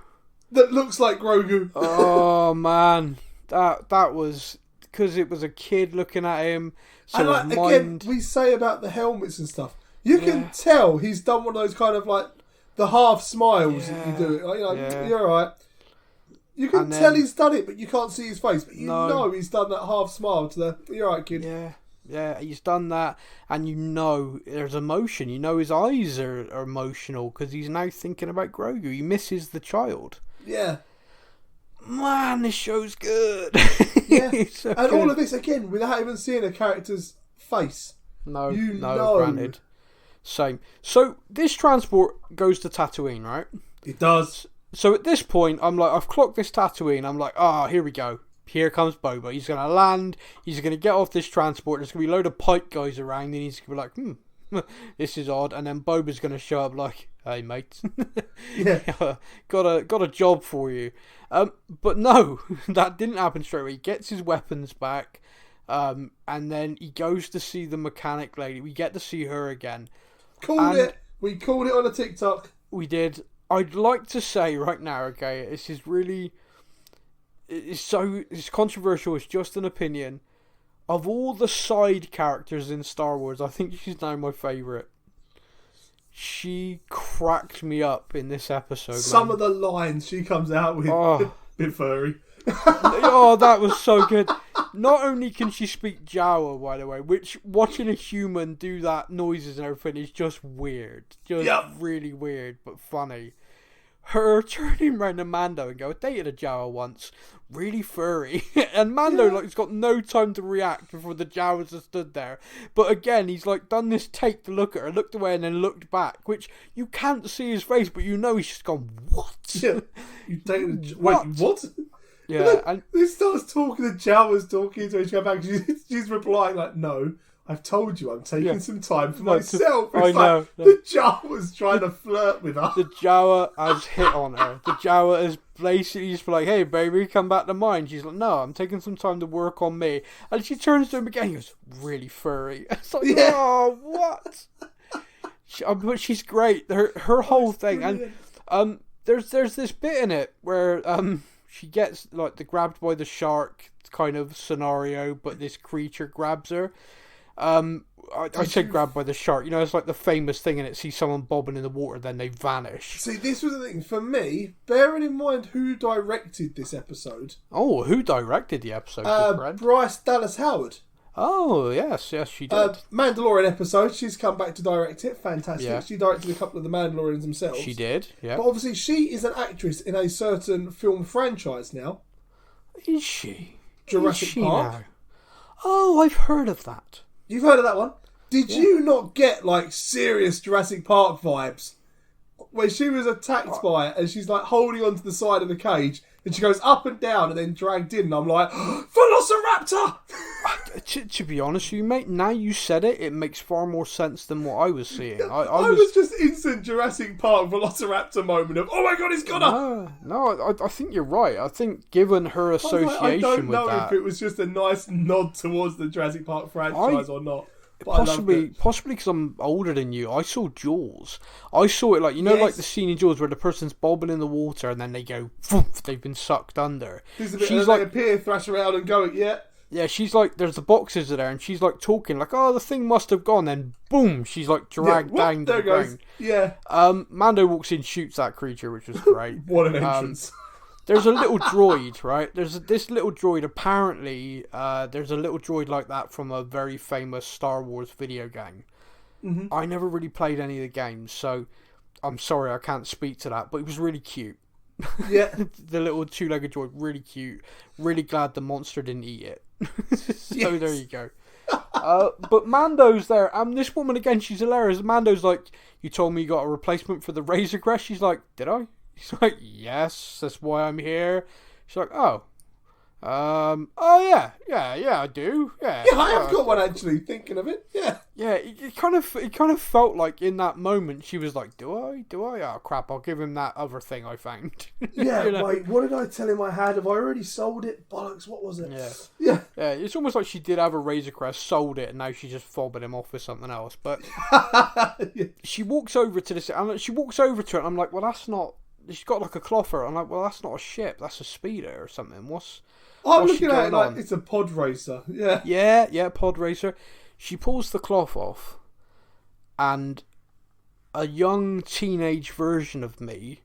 That looks like Grogu. Oh, man. That was... because it was a kid looking at him. So and again, we say about the helmets and stuff. You can tell he's done one of those kind of like the half smiles that you do. Like, you're alright. You can tell he's done it, but you can't see his face. But you know he's done that half smile to the, "You're alright, kid." Yeah, he's done that, and you know there's emotion. You know his eyes are emotional because he's now thinking about Grogu. He misses the child. Yeah. Man, this show's good. Yeah, so and good. all of this again without even seeing a character's face. No, granted. Same. So this transport goes to Tatooine, right? It does. So at this point, I'm like, I've clocked this Tatooine. I'm like, here we go. Here comes Boba. He's going to land. He's going to get off this transport. There's going to be a load of pike guys around, and he's going to be like, this is odd. And then Boba's going to show up like, "Hey, mate, got a job for you." But no, that didn't happen straight away. He gets his weapons back, and then he goes to see the mechanic lady. We get to see her again. We called it on a TikTok. We did. I'd like to say right now, okay, this is really... It's controversial. It's just an opinion. Of all the side characters in Star Wars, I think she's now my favourite. She cracked me up in this episode. Some of the lines she comes out with, bit furry. That was so good. Not only can she speak Jawa, by the way, which watching a human do that noises and everything is just weird. Really weird, but funny. Her turning around to Mando and go, "I dated a Jawa once, really furry," and Mando has got no time to react before the Jawas have stood there. But again, he's like done this take to look at her, looked away and then looked back, which you can't see his face, but you know he's just gone, "What? Yeah, you dated wait, what?" Yeah, and he starts talking. The Jawa's talking to her. She goes back. She's replying like, "No, I've told you I'm taking some time for myself." It's the Jawa's trying to flirt with her. The Jawa has hit on her. The Jawa is basically just like, "Hey, baby, come back to mine." She's like, "No, I'm taking some time to work on me." And she turns to him again. He goes, "Really furry." It's like, oh, what? But she's great. Her whole thing. And there's this bit in it where she gets like grabbed by the shark kind of scenario, but this creature grabs her. I said grabbed by the shark. You know, it's like the famous thing in it. See someone bobbing in the water, then they vanish. See, this was the thing for me. Bearing in mind who directed this episode. Oh, who directed the episode? Bryce Dallas Howard. Oh, yes, she did. Mandalorian episode. She's come back to direct it. Fantastic. Yeah. She directed a couple of the Mandalorians themselves. She did. Yeah. But obviously, she is an actress in a certain film franchise now. Is she? Jurassic Park. Now? Oh, I've heard of that. You've heard of that one? Did you not get like serious Jurassic Park vibes? Where she was attacked by it and she's like holding onto the side of the cage and she goes up and down and then dragged in and I'm like, Velociraptor! To be honest with you, mate, now you said it, it makes far more sense than what I was seeing. I was just instant Jurassic Park Velociraptor moment of, oh my god, he's got her! No, I think you're right. I think given her association I don't know with that, if it was just a nice nod towards the Jurassic Park franchise or not. Possibly because I'm older than you. I saw Jaws. I saw it like, you know, like the scene in Jaws where the person's bobbing in the water and then they go, poof, they've been sucked under. She's like, they appear, thrash around and go, Yeah, she's like, there's the boxes there and she's like talking like, oh, the thing must have gone. Then boom, she's like dragged down to the ground. Yeah. Mando walks in, shoots that creature, which was great. What an entrance. There's a little droid, right? There's this little droid. Apparently, there's a little droid like that from a very famous Star Wars video game. Mm-hmm. I never really played any of the games, so I'm sorry I can't speak to that. But it was really cute. Yeah. The little two-legged droid, really cute. Really glad the monster didn't eat it. So there you go. But Mando's there, and this woman again, she's hilarious. Mando's like, you told me you got a replacement for the Razor Crest. She's like, did I? He's like, yes, that's why I'm here. She's like, oh yeah, I do. Yeah, I have got one actually. Thinking of it, yeah. It kind of felt like in that moment she was like, do I? Oh crap! I'll give him that other thing I found. Yeah, wait, what did I tell him I had? Have I already sold it? Bollocks! What was it? Yeah. It's almost like she did have a Razor Crest, sold it, and now she's just fobbing him off with something else. But she walks over to this, and she walks over to it, and I'm like, well, that's not. She's got like a clother. I'm like, well, that's not a ship. That's a speeder or something. I'm looking at it like it's a pod racer. Yeah. Yeah, pod racer. She pulls the cloth off, and a young teenage version of me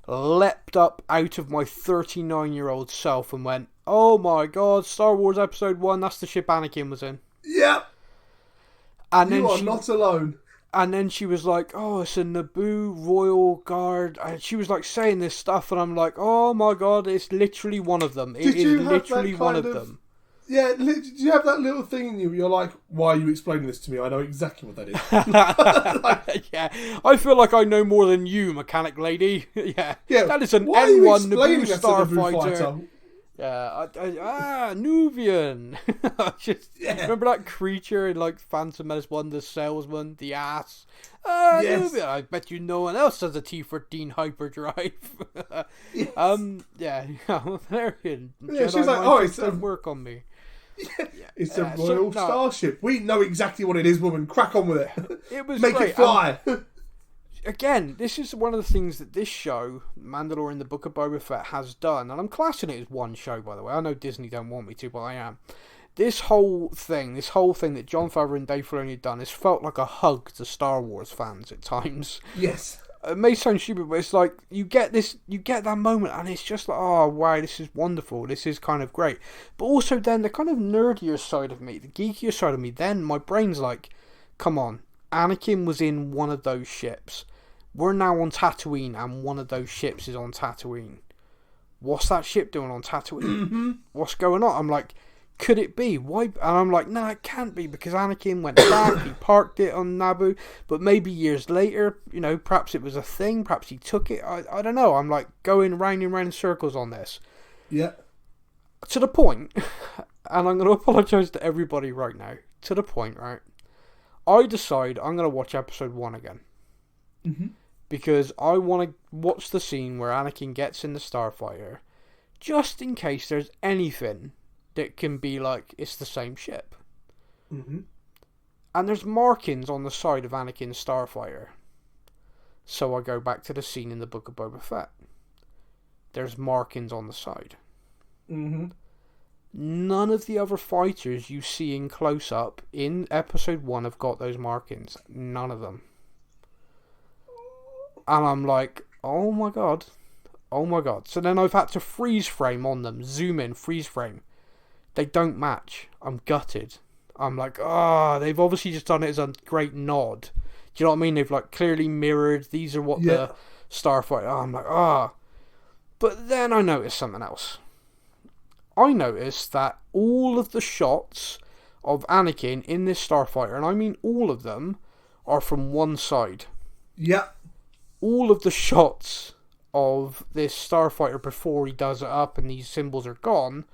leapt up out of my 39-year-old self and went, oh my god, Star Wars Episode 1, that's the ship Anakin was in. Yep. And you are not alone. And then she was like, oh, it's a Naboo Royal Guard. And she was like saying this stuff, and I'm like, oh my god, it's literally one of them. It is literally one of them. Yeah, did you have that little thing in you where you're like, why are you explaining this to me? I know exactly what that is. Yeah, I feel like I know more than you, mechanic lady. Yeah, that is an why N1 Naboo Naboo starfighter. Yeah, Nuvian. Remember that creature in like Phantom Menace 1, the salesman, the ass? Yes. Nuvian. I bet you no one else has a T-14 hyperdrive. Yes. Valerian. Yeah, she's like, oh, it's work on me. It's a royal starship. We know exactly what it is, woman. Crack on with it. It was Make great. it fly. Again, this is one of the things that this show, Mandalorian, the Book of Boba Fett, has done. And I'm classing it as one show, by the way. I know Disney don't want me to, but I am. This whole thing that Jon Favreau and Dave Filoni had done, has felt like a hug to Star Wars fans at times. Yes. It may sound stupid, but it's like, you get that moment, and it's just like, oh, wow, this is wonderful. This is kind of great. But also then, the kind of nerdier side of me, the geekier side of me, then my brain's like, come on, Anakin was in one of those ships. We're now on Tatooine, and one of those ships is on Tatooine. What's that ship doing on Tatooine? Mm-hmm. What's going on? I'm like, could it be? Why? And I'm like, no, it can't be, because Anakin went back, he parked it on Naboo, but maybe years later, perhaps it was a thing, perhaps he took it, I don't know. I'm like going round and round in circles on this. Yeah. To the point, and I'm going to apologise to everybody right now, to the point, right? I decide I'm going to watch Episode 1 again. Mm-hmm. Because I want to watch the scene where Anakin gets in the starfighter, just in case there's anything that can be like, it's the same ship. Mm-hmm. And there's markings on the side of Anakin's starfighter. So I go back to the scene in the Book of Boba Fett. There's markings on the side. Mm-hmm. None of the other fighters you see in close-up in Episode 1 have got those markings. None of them. And I'm like, oh my god. So then I've had to freeze frame on them. Zoom in, freeze frame. They don't match. I'm gutted. I'm like, they've obviously just done it as a great nod. Do you know what I mean? They've like clearly mirrored, these are what the starfighter. I'm like, But then I noticed something else. I noticed that all of the shots of Anakin in this starfighter, and I mean all of them, are from one side. Yeah. All of the shots of this starfighter before he does it up and these symbols are gone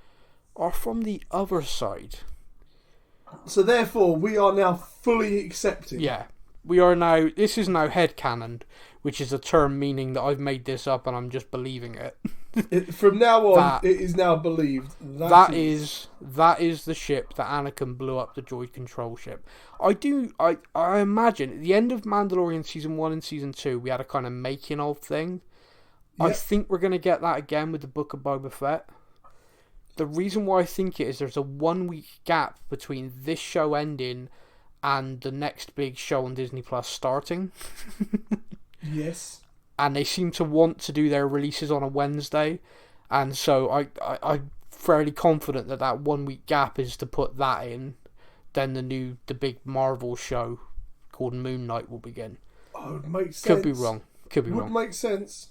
are from the other side. So therefore, we are now fully accepting. Yeah. We are now, this is now headcanon, which is a term meaning that I've made this up and I'm just believing it. From now on, it is now believed. That is the ship that Anakin blew up, the droid control ship. I imagine at the end of Mandalorian Season 1 and Season 2, we had a kind of making of thing. Yep. I think we're going to get that again with the Book of Boba Fett. The reason why I think it is there's a 1 week gap between this show ending and the next big show on Disney Plus starting. Yes. And they seem to want to do their releases on a Wednesday. And so I'm fairly confident that 1 week gap is to put that in. Then the big Marvel show called Moon Knight will begin. Oh, it makes sense. Could be wrong. Would make sense.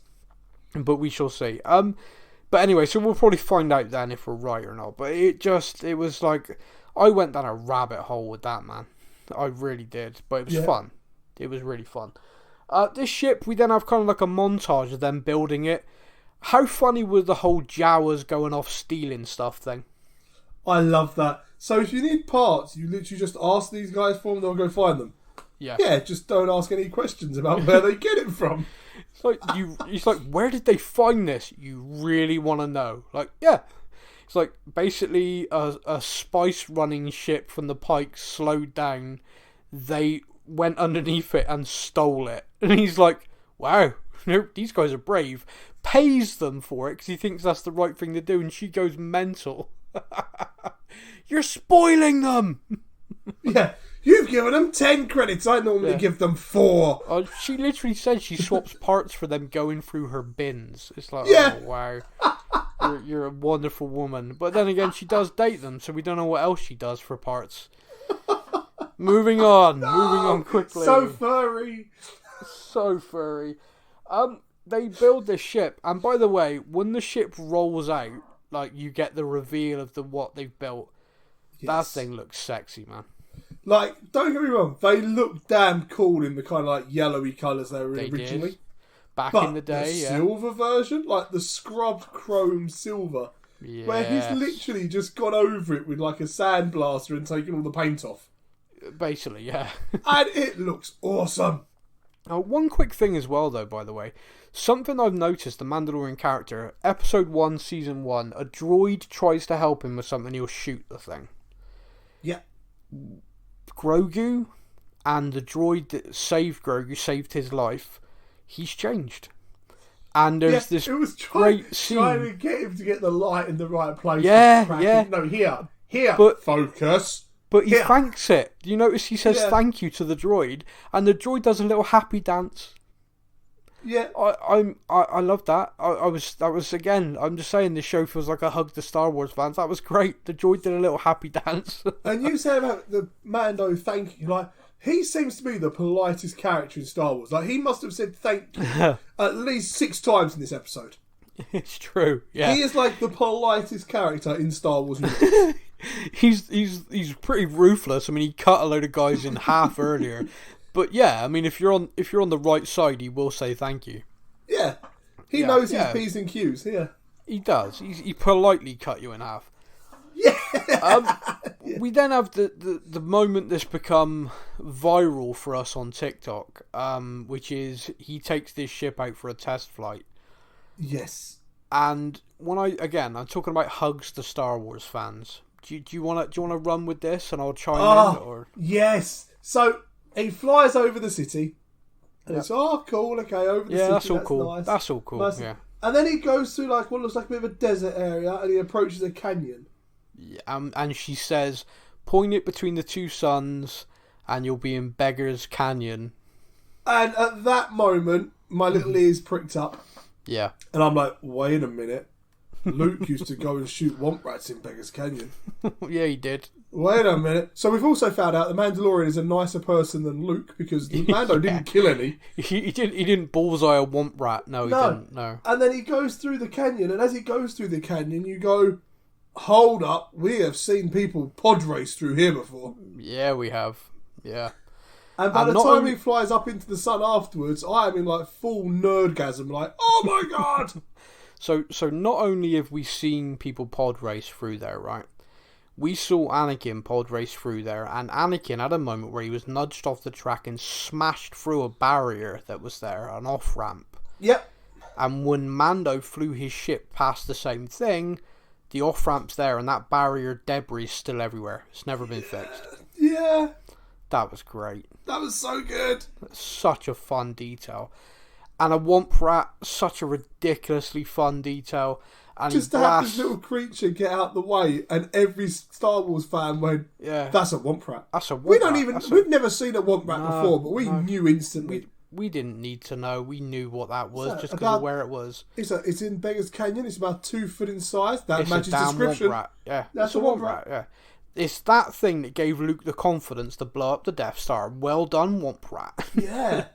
But we shall see. But anyway, so we'll probably find out then if we're right or not. But it was like, I went down a rabbit hole with that, man. I really did. But it was fun. It was really fun. This ship, we then have kind of like a montage of them building it. How funny was the whole Jawas going off stealing stuff thing? I love that. So if you need parts, you literally just ask these guys for them, they'll go find them. Yeah. Yeah, just don't ask any questions about where they get it from. It's like, where did they find this? You really want to know. Like, yeah. It's like basically a spice running ship from the Pikes slowed down. They went underneath it and stole it. And he's like, wow, these guys are brave. Pays them for it because he thinks that's the right thing to do. And she goes mental. You're spoiling them. Yeah. You've given them 10 credits. I normally give them 4. She literally said she swaps parts for them going through her bins. It's like, oh, wow. You're a wonderful woman. But then again, she does date them, so we don't know what else she does for parts. Moving on quickly. So furry. So furry. They build this ship, and by the way, when the ship rolls out, like, you get the reveal of what they've built. Yes. That thing looks sexy, man. Like, don't get me wrong, they look damn cool in the kind of like yellowy colours they were in originally. Did. Back in the day, the silver version, like the scrubbed chrome silver, where he's literally just gone over it with like a sandblaster and taken all the paint off. Basically, yeah. And it looks awesome. One quick thing as well, though, by the way. Something I've noticed, the Mandalorian character, Episode 1, Season 1, a droid tries to help him with something, he'll shoot the thing. Yeah. Grogu and the droid that saved Grogu, saved his life, he's changed. And there's this great scene. Trying to get him to get the light in the right place. Yeah. No, here, focus. But he thanks it. You notice he says thank you to the droid, and the droid does a little happy dance. Yeah, I love that. That was again. I'm just saying, this show feels like a hug to Star Wars fans. That was great. The droid did a little happy dance. And you say about the Mando thank you, like he seems to be the politest character in Star Wars. Like he must have said thank you at least 6 times in this episode. It's true. Yeah, he is like the politest character in Star Wars. He's pretty ruthless. I mean, he cut a load of guys in half earlier. But yeah, I mean, if you're on the right side, he will say thank you. Yeah, he knows his P's and Q's. Yeah, he does. He politely cut you in half. Yeah. We then have the moment this become viral for us on TikTok, which is he takes this ship out for a test flight. Yes. And I'm talking about hugs to Star Wars fans. Do you want to run with this, and I'll chime in? Or yes. So. He flies over the city, and it's cool, okay, over the city. That's all cool. Nice. That's all cool. Nice. Yeah. And then he goes through like what looks like a bit of a desert area, and he approaches a canyon. Yeah, and she says, "Point it between the 2 suns, and you'll be in Beggar's Canyon." And at that moment, my little ears pricked up. Yeah. And I'm like, wait a minute. Luke used to go and shoot womp rats in Beggar's Canyon. Yeah, he did. Wait a minute. So we've also found out the Mandalorian is a nicer person than Luke because Mando didn't kill any. He didn't bullseye a womp rat. No, he didn't. No. And then he goes through the canyon, and as he goes through the canyon, you go, hold up, we have seen people pod race through here before. Yeah, we have. Yeah. And by the time he flies up into the sun afterwards, I am in like full nerdgasm, like, oh my god! So not only have we seen people pod race through there, right? We saw Anakin pod race through there, and Anakin had a moment where he was nudged off the track and smashed through a barrier that was there, an off-ramp. Yep. And when Mando flew his ship past the same thing, the off-ramp's there, and that barrier debris is still everywhere. It's never been fixed. Yeah. That was great. That was so good. Such a fun detail. And a womp rat, such a ridiculously fun detail. And just to have this little creature get out the way, and every Star Wars fan went, that's a womp rat. That's a womp rat. We've never seen a womp rat before, but we knew instantly. We didn't need to know. We knew what that was just because of where it was. It's in Beggar's Canyon. It's about 2 foot in size. That it's matches a damn description. Womp rat. Yeah, that's a womp rat. Yeah. It's that thing that gave Luke the confidence to blow up the Death Star. Well done, womp rat. Yeah.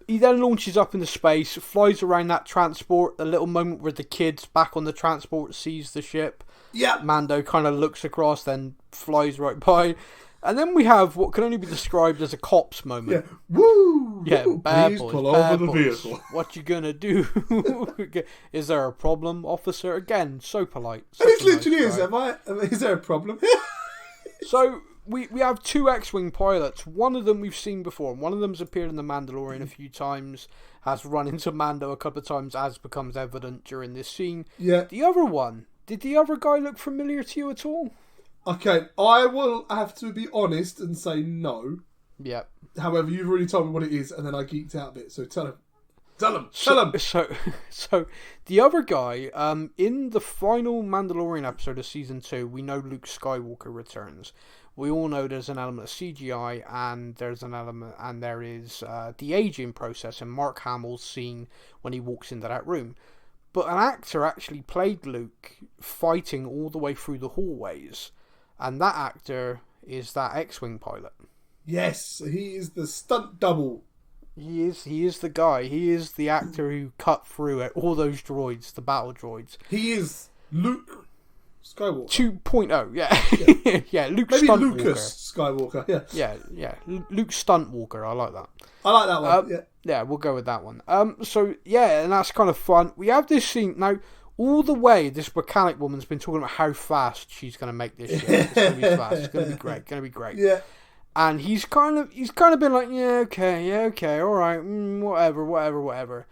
he then launches up into space, flies around that transport, the little moment where the kid's back on the transport sees the ship. Yeah. Mando kind of looks across, then flies right by. And then we have what can only be described as a cops moment. Yeah. Woo! Yeah, Woo, bad please boys, pull bad over the boys. vehicle. What you gonna do? Is there a problem, officer? Again, so polite. And it literally nice is. Is there a problem? So we have two X-Wing pilots. One of them we've seen before. One of them's appeared in The Mandalorian a few times, has run into Mando a couple of times, as becomes evident during this scene. Yeah. The other one, did the other guy look familiar to you at all? Okay, I will have to be honest and say no. Yeah. However, you've already told me what it is, and then I geeked out a bit. So tell him. So the other guy, in the final Mandalorian episode of season 2, we know Luke Skywalker returns. We all know there's an element of CGI, and there is the aging process, and Mark Hamill's scene when he walks into that room. But an actor actually played Luke fighting all the way through the hallways, and that actor is that X-Wing pilot. Yes, he is the stunt double. He is the guy. He is the actor who cut through it, all those droids, the battle droids. He is Luke Skywalker. 2.0, yeah. Yeah, Luke Maybe Stuntwalker. Lucas Skywalker, yeah. Yeah. Luke Stuntwalker, I like that. I like that one, yeah. Yeah, we'll go with that one. So, yeah, and that's kind of fun. We have this scene, now, all the way, this mechanic woman's been talking about how fast she's going to make this ship. It's going to be fast. It's going to be great. Yeah. And he's kind of been like, yeah, okay, all right, whatever.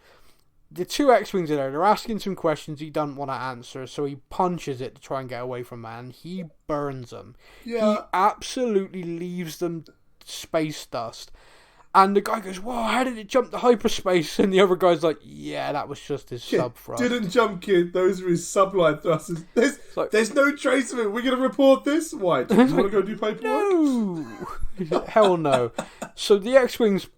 The two X-Wings are there. They're asking some questions he doesn't want to answer, so he punches it to try and get away from man. He burns them. Yeah. He absolutely leaves them space dust. And the guy goes, whoa, how did it jump to hyperspace? And the other guy's like, yeah, that was just his sub thrust. Didn't jump, kid. Those are his subline thrusters. There's no trace of it. We're going to report this? Why? Do you want to go do paperwork? No. Hell no. So the X-Wings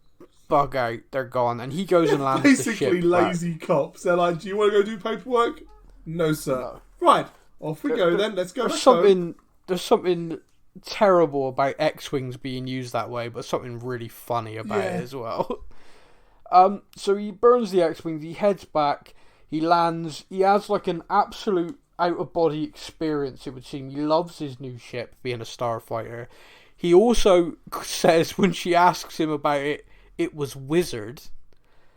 bug out. They're gone. And he goes and lands the ship. Basically lazy cops. They're like, do you want to go do paperwork? No, sir. No. Right. Off we go then. Let's go. There's something terrible about X-Wings being used that way, but something really funny about it as well. So he burns the X-Wings, he heads back, he lands, he has like an absolute out-of-body experience, it would seem. He loves his new ship, being a starfighter. He also says, when she asks him about it, it was wizard.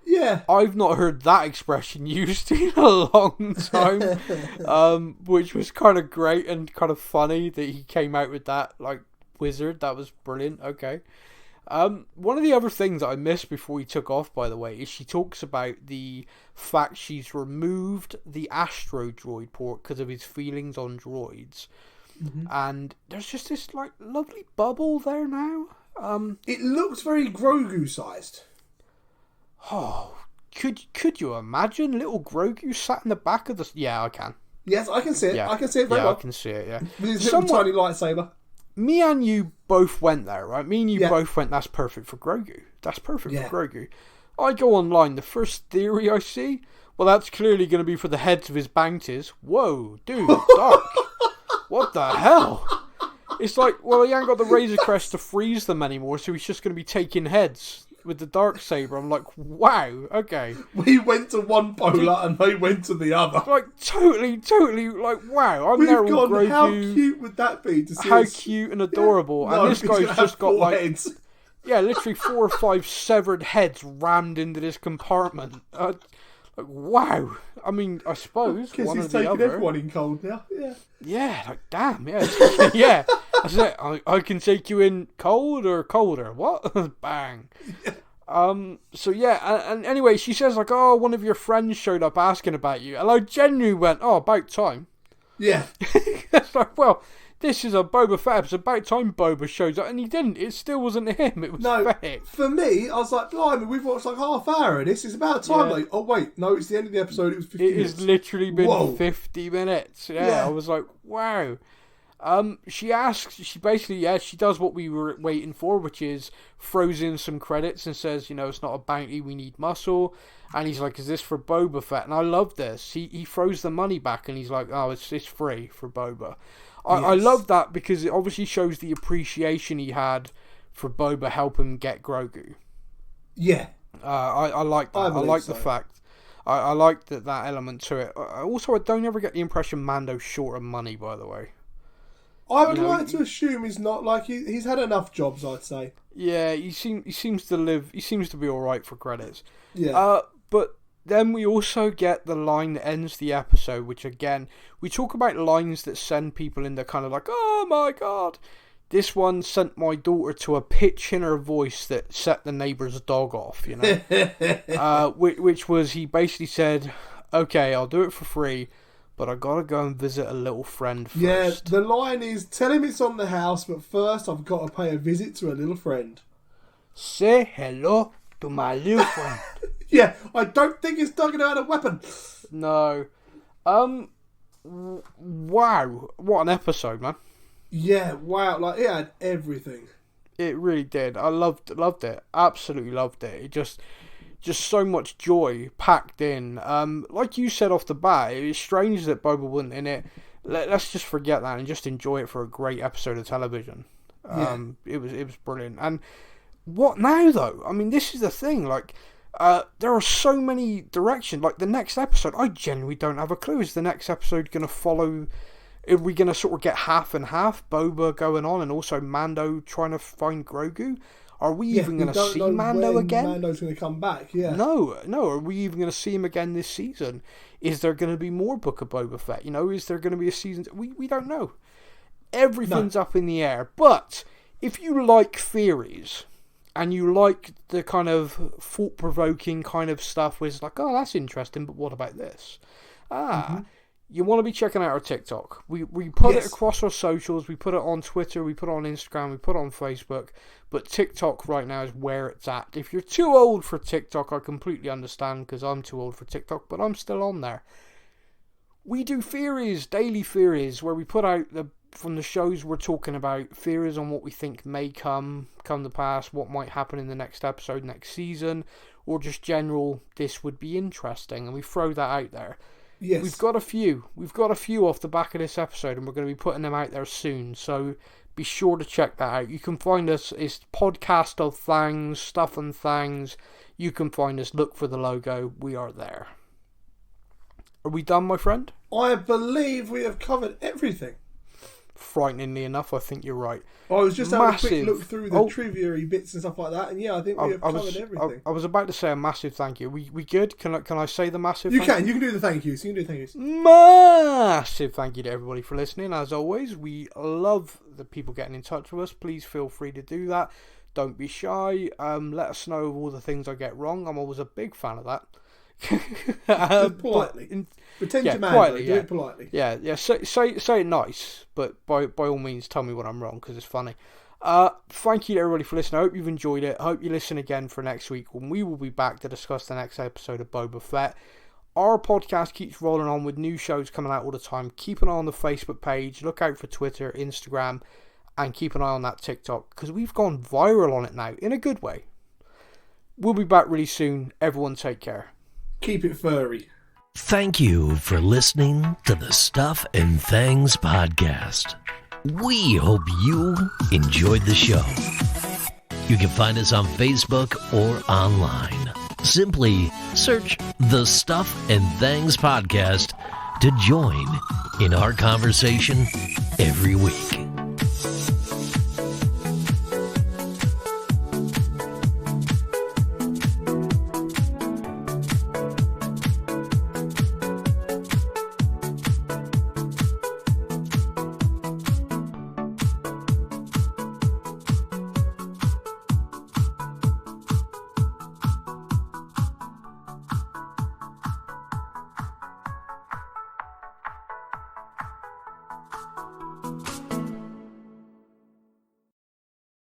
Yeah. I've not heard that expression used in a long time, which was kind of great and kind of funny that he came out with that, like, wizard. That was brilliant. Okay. One of the other things that I missed before he took off, by the way, is she talks about the fact she's removed the Astro Droid port because of his feelings on droids. Mm-hmm. And there's just this, like, lovely bubble there now. It looks very Grogu-sized. Oh, could you imagine little Grogu sat in the back of the... Yeah, I can. Yes, I can see it. Yeah. I can see it very well. I can see it, yeah. With his little tiny lightsaber. Me and you both went there, right? Me and you both went, that's perfect for Grogu. That's perfect for Grogu. I go online, the first theory I see, well, that's clearly going to be for the heads of his bounties. Whoa, dude, dark. What the hell? It's like, well, he ain't got the Razor Crest to freeze them anymore, so he's just going to be taking heads with the Darksaber. I'm like, wow, okay. We went to one polar and they went to the other. Like, totally, like, wow. I'm there all Grogu. How cute would that be to see? How cute and adorable. No, and this guy's just got, like, heads. Yeah, literally 4 or 5 severed heads rammed into this compartment. Like, wow. I mean, I suppose Because one he's or the taking other. everyone in cold now. Yeah. Yeah, like, damn, yeah. Yeah. That's it. I can take you in cold or colder. What? Bang. So yeah, and anyway, she says, like, oh, one of your friends showed up asking about you. And I genuinely went, oh, about time. Yeah. It's like, well, this is a Boba Fett. It's about time Boba shows up. And he didn't. It still wasn't him. It was Fett. For me, I was like, blimey, we've watched like half hour of this. It's about time. Yeah. Like, oh, wait, no, it's the end of the episode. It was 50 minutes. It has literally been 50 minutes. Yeah, I was like, wow. She does what we were waiting for, which is throws in some credits and says, it's not a bounty, we need muscle. And he's like, is this for Boba Fett? And I love this. He throws the money back and he's like, oh, it's free for Boba. I love that because it obviously shows the appreciation he had for Boba helping get Grogu. Yeah, I like that. I like the fact. I like that element to it. Also, I don't ever get the impression Mando's short of money, by the way. I would like to assume he's not. Like, he's had enough jobs, I'd say. Yeah, he seems to be alright for credits. Yeah. But then we also get the line that ends the episode, which again, we talk about lines that send people into kind of like, oh my god. This one sent my daughter to a pitch in her voice that set the neighbour's dog off, you know. Which was, he basically said, okay, I'll do it for free, but I gotta go and visit a little friend first. Yeah, the line is, tell him it's on the house, but first I've got to pay a visit to a little friend. Say hello to my little friend. Yeah, I don't think he's talking about a weapon. No. Wow, what an episode, man. Yeah, wow, like, it had everything. It really did. I loved it. Absolutely loved it. It just so much joy packed in. Like you said off the bat, it was strange that Boba wasn't in it. Let's just forget that and just enjoy it for a great episode of television. It was brilliant. And what now, though? I mean, this is the thing. Like, there are so many directions. Like, the next episode, I genuinely don't have a clue. Is the next episode going to follow... Are we going to sort of get half and half, Boba going on and also Mando trying to find Grogu? Are we even going to see Mando again? Mando's going to come back, yeah. No. Are we even going to see him again this season? Is there going to be more Book of Boba Fett? You know, is there going to be a season? We don't know. Everything's up in the air. But if you like theories and you like the kind of thought-provoking kind of stuff where it's like, oh, that's interesting, but what about this? You want to be checking out our TikTok. We put it across our socials. We put it on Twitter. We put it on Instagram. We put it on Facebook. But TikTok right now is where it's at. If you're too old for TikTok, I completely understand because I'm too old for TikTok, but I'm still on there. We do theories, daily theories, where we put out from the shows we're talking about, theories on what we think may come to pass, what might happen in the next episode, next season, or just general, this would be interesting, and we throw that out there. Yes. We've got a few off the back of this episode, and we're going to be putting them out there soon, so be sure to check that out. You can find us, it's Podcast of Things, Stuff and Things. You can find us, look for the logo, we are there. Are we done, my friend? I believe we have covered everything. Frighteningly enough, I think you're right. I was just having a quick look through the trivia bits and stuff like that, and yeah, I think we have covered everything. I was about to say a massive thank you. We good? Can I say the massive thank you? You can do the thank yous. Massive thank you to everybody for listening. As always, we love the people getting in touch with us. Please feel free to do that. Don't be shy. Let us know all the things I get wrong. I'm always a big fan of that. Politely. Pretend you're mad. Do it politely. Yeah. Say it nice, but by all means tell me when I'm wrong because it's funny. Thank you to everybody for listening. I hope you've enjoyed it. I hope you listen again for next week when we will be back to discuss the next episode of Boba Fett. Our podcast keeps rolling on with new shows coming out all the time. Keep an eye on the Facebook page. Look out for Twitter, Instagram, and keep an eye on that TikTok because we've gone viral on it now in a good way. We'll be back really soon. Everyone take care. Keep it furry. Thank you for listening to the Stuff and Things podcast. We hope you enjoyed the show. You can find us on Facebook or online. Simply search the Stuff and Things podcast to join in our conversation every week.